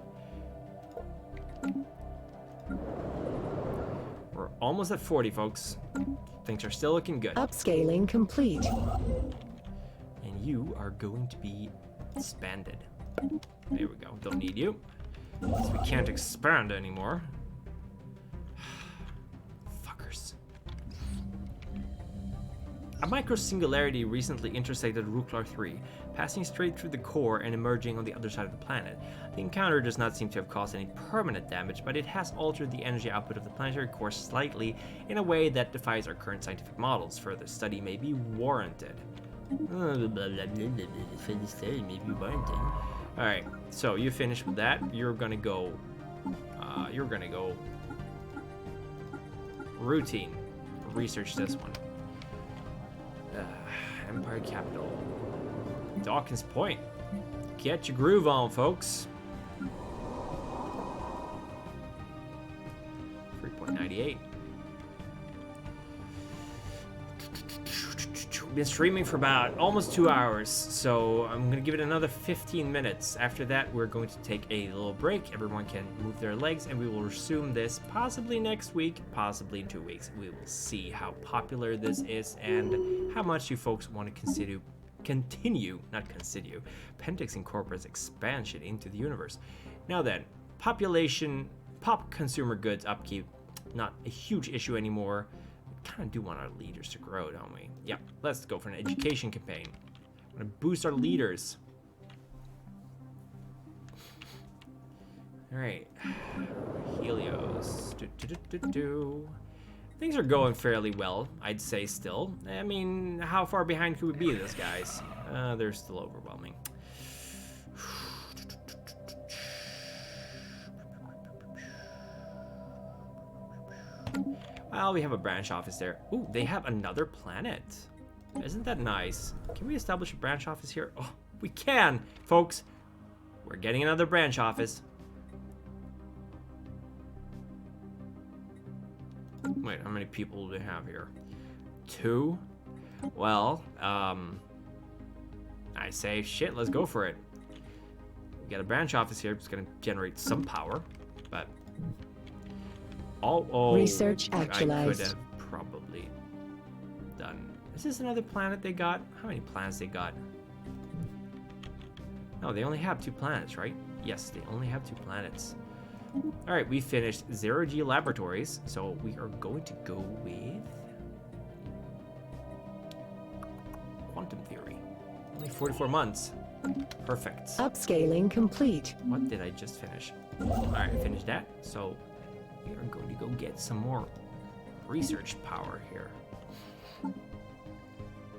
Speaker 1: We're almost at 40, folks. Things are still looking good.
Speaker 3: Upscaling complete.
Speaker 1: And you are going to be expanded. There we go. Don't need you. So we can't expand anymore. Fuckers. A micro-singularity recently intersected Ruklar 3, passing straight through the core and emerging on the other side of the planet. The encounter does not seem to have caused any permanent damage, but it has altered the energy output of the planetary core slightly in a way that defies our current scientific models. Further study may be warranted. Alright, so you finished with that. You're gonna go routine. Research this one. Empire Capital. Dawkins Point. Get your groove on, folks. 3.98. Been streaming for about almost 2 hours, so I'm gonna give it another 15 minutes. After that, we're going to take a little break. Everyone can move their legs, and we will resume this possibly next week, possibly in 2 weeks. We will see how popular this is and how much you folks want to continue Pentex Incorporate's expansion into the universe. Now then, pop consumer goods upkeep, not a huge issue anymore. Kind of do want our leaders to grow, don't we? Yeah, let's go for an education campaign. I'm gonna boost our leaders. All right, Helios. Things are going fairly well, I'd say. Still, I mean, how far behind could we be, these guys? They're still overwhelming. Well, we have a branch office there. Ooh, they have another planet. Isn't that nice? Can we establish a branch office here? Oh, we can, folks. We're getting another branch office. Wait, how many people do they have here? 2? Well, I say shit, let's go for it. We got a branch office here. It's gonna generate some power, but... Oh,
Speaker 3: research actualized.
Speaker 1: I could have probably done. Is this another planet they got? How many planets they got? No, they only have 2 planets, right? Yes, they only have 2 planets. All right, we finished 0G laboratories, so we are going to go with quantum theory. Only 44 months. Perfect.
Speaker 3: Upscaling complete.
Speaker 1: What did I just finish? All right, I finished that. So we are going to go get some more research power here.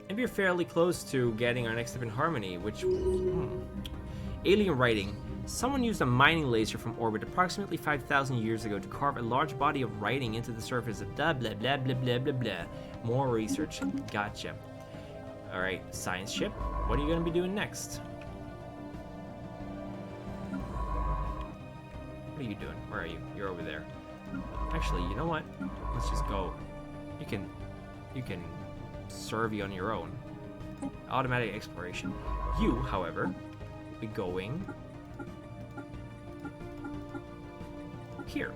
Speaker 1: And we're fairly close to getting our next step in harmony, which... Alien writing. Someone used a mining laser from orbit approximately 5,000 years ago to carve a large body of writing into the surface of blah blah blah blah blah blah blah. More research. Gotcha. Alright, science ship. What are you going to be doing next? What are you doing? Where are you? You're over there. Actually, you know what? Let's just go. You can serve you on your own. Automatic exploration. You, however, will be going here.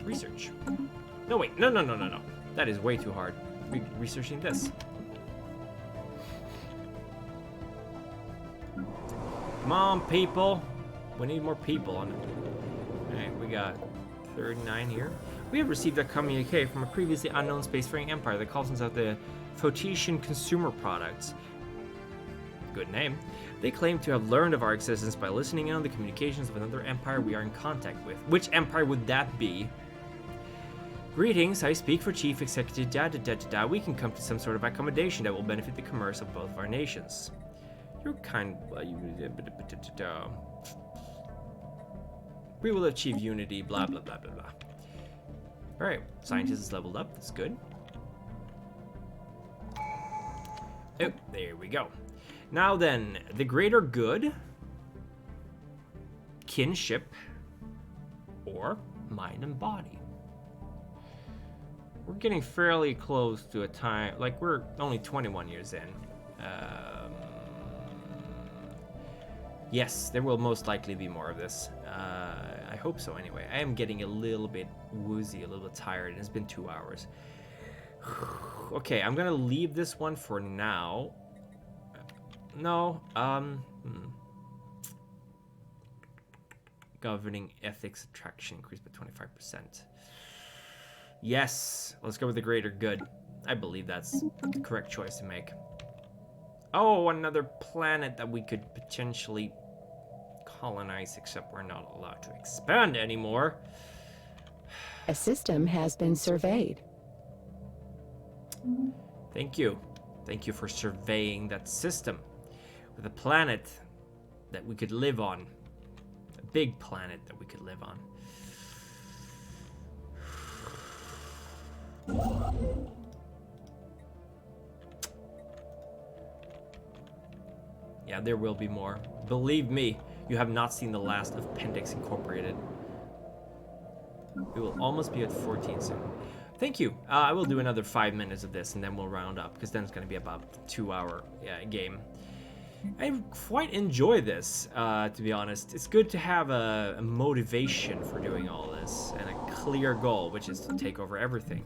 Speaker 1: Research. No, wait. No. That is way too hard. We're researching this. Come on, people. We need more people on it. Alright, we got 39 here. We have received a communique from a previously unknown spacefaring empire that calls themselves the Photetian Consumer Products. Good name. They claim to have learned of our existence by listening in on the communications of another empire we are in contact with. Which empire would that be? Greetings, I speak for Chief Executive da-da-da-da-da. We can come to some sort of accommodation that will benefit the commerce of both of our nations. You're kind... We will achieve unity, blah, blah, blah, blah, blah. Alright, scientist is leveled up. That's good. Oh, there we go. Now then, the greater good, kinship, or mind and body. we're getting fairly close to a time, like we're only 21 years in. Yes, there will most likely be more of this. I hope so anyway. I am getting a little bit woozy, a little bit tired, and it's been 2 hours. Okay, I'm gonna leave this one for now. No, Governing ethics attraction increased by 25%. Yes, let's go with the greater good. I believe that's the correct choice to make. Oh, another planet that we could potentially colonize, except we're not allowed to expand anymore.
Speaker 3: A system has been surveyed.
Speaker 1: Thank you. Thank you for surveying that system with a planet that we could live on. A big planet that we could live on. Yeah, there will be more. Believe me, you have not seen the last of Pentex Incorporated. We will almost be at 14 soon. Thank you. I will do another 5 minutes of this and then we'll round up, because then it's going to be about a 2-hour game. I quite enjoy this, to be honest. It's good to have a motivation for doing all this and a clear goal, which is to take over everything.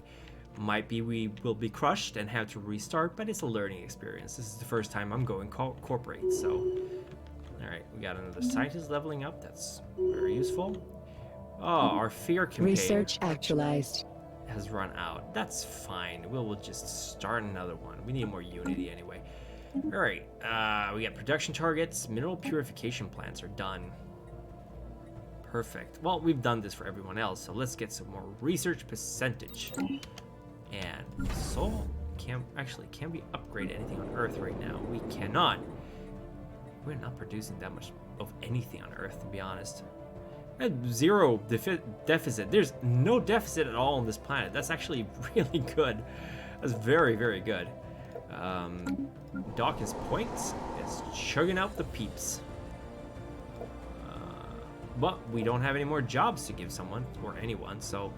Speaker 1: Might be we will be crushed and have to restart, but it's a learning experience. This is the first time I'm going corporate, so... Alright, we got another scientist leveling up. That's very useful. Oh, our fear campaign
Speaker 3: Research actualized.
Speaker 1: has run out. That's fine. We'll just start another one. We need more unity anyway. Alright, we got production targets. Mineral purification plants are done. Perfect. Well, we've done this for everyone else, so let's get some more research percentage. And so, can we upgrade anything on Earth right now? We cannot. We're not producing that much of anything on Earth, to be honest. Zero deficit. There's no deficit at all on this planet. That's actually really good. That's very, very good. Dawkins Point is chugging out the peeps. But we don't have any more jobs to give someone or anyone, so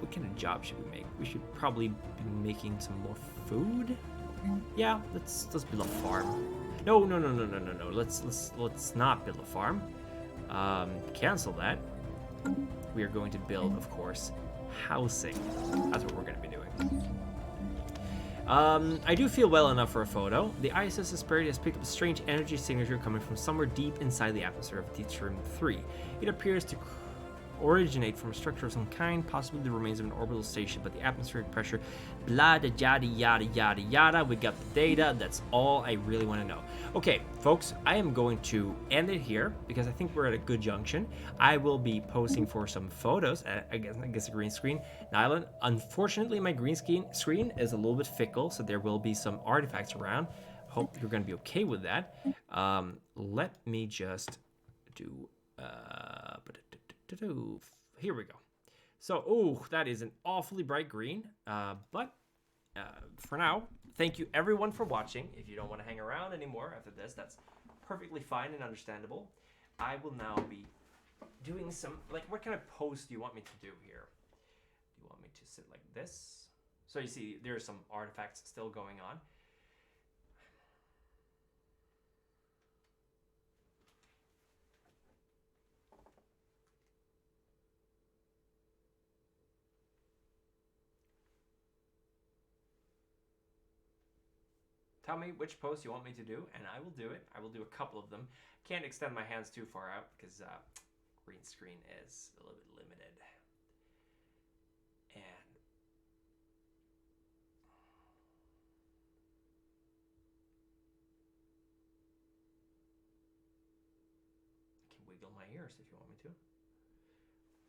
Speaker 1: what kind of job should we make? We should probably be making some more food. Yeah, let's build a farm. No. Let's not build a farm. Cancel that. We are going to build, of course, housing. That's what we're going to be doing. I do feel well enough for a photo. The ISS Hesperity has picked up a strange energy signature coming from somewhere deep inside the atmosphere of Deuterium 3. It appears to originate from a structure of some kind, possibly the remains of an orbital station, but the atmospheric pressure, blah, da, yada, yada, yada, yada. We got the data. That's all I really want to know. Okay, folks, I am going to end it here because I think we're at a good junction. I will be posing for some photos. I guess a green screen. Nyland, unfortunately, my green screen is a little bit fickle, so there will be some artifacts around. Hope you're going to be okay with that. Let me just do... Here we go. So, that is an awfully bright green. But for now, thank you everyone for watching. If you don't want to hang around anymore after this, that's perfectly fine and understandable. I will now be doing some, what kind of pose do you want me to do here? Do you want me to sit like this? So you see, there's some artifacts still going on. Tell me which pose you want me to do, and I will do it. I will do a couple of them. Can't extend my hands too far out because green screen is a little bit limited. And I can wiggle my ears if you want me to.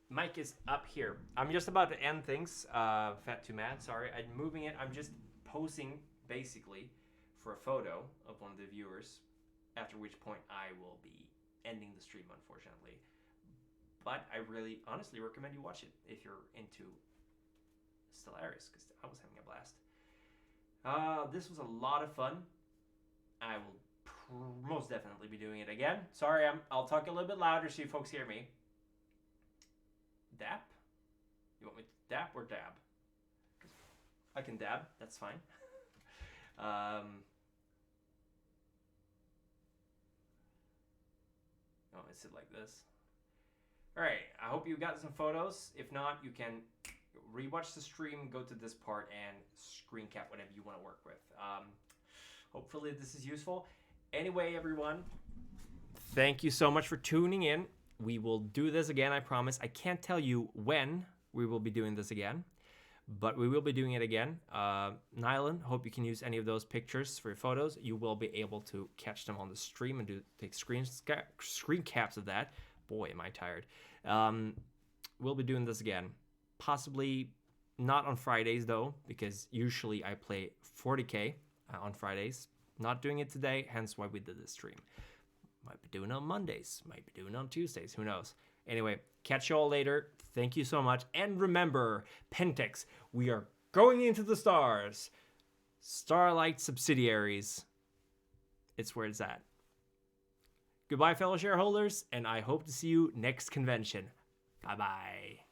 Speaker 1: Mic is up here. I'm just about to end things. Fat too mad, sorry. I'm moving it. I'm just posing basically for a photo of one of the viewers, after which point I will be ending the stream, unfortunately. But I really honestly recommend you watch it if you're into Stellaris, because I was having a blast. This was a lot of fun. I will most definitely be doing it again. Sorry, I'll talk a little bit louder so you folks hear me. Dap? You want me to dap or dab? I can dab. That's fine. Oh, is it like this? All right. I hope you got some photos. If not, you can rewatch the stream, go to this part, and screen cap whatever you want to work with. Hopefully this is useful. Anyway, everyone, thank you so much for tuning in. We will do this again, I promise. I can't tell you when we will be doing this again, but we will be doing it again. Nylan, hope you can use any of those pictures for your photos. You will be able to catch them on the stream and take screen caps of that. Boy, am I tired. We'll be doing this again. Possibly not on Fridays, though, because usually I play 40k on Fridays. Not doing it today, hence why we did this stream. Might be doing it on Mondays, might be doing it on Tuesdays, who knows. Anyway, catch you all later. Thank you so much. And remember, Pentex, we are going into the stars. Starlight subsidiaries. It's where it's at. Goodbye, fellow shareholders, and I hope to see you next convention. Bye-bye.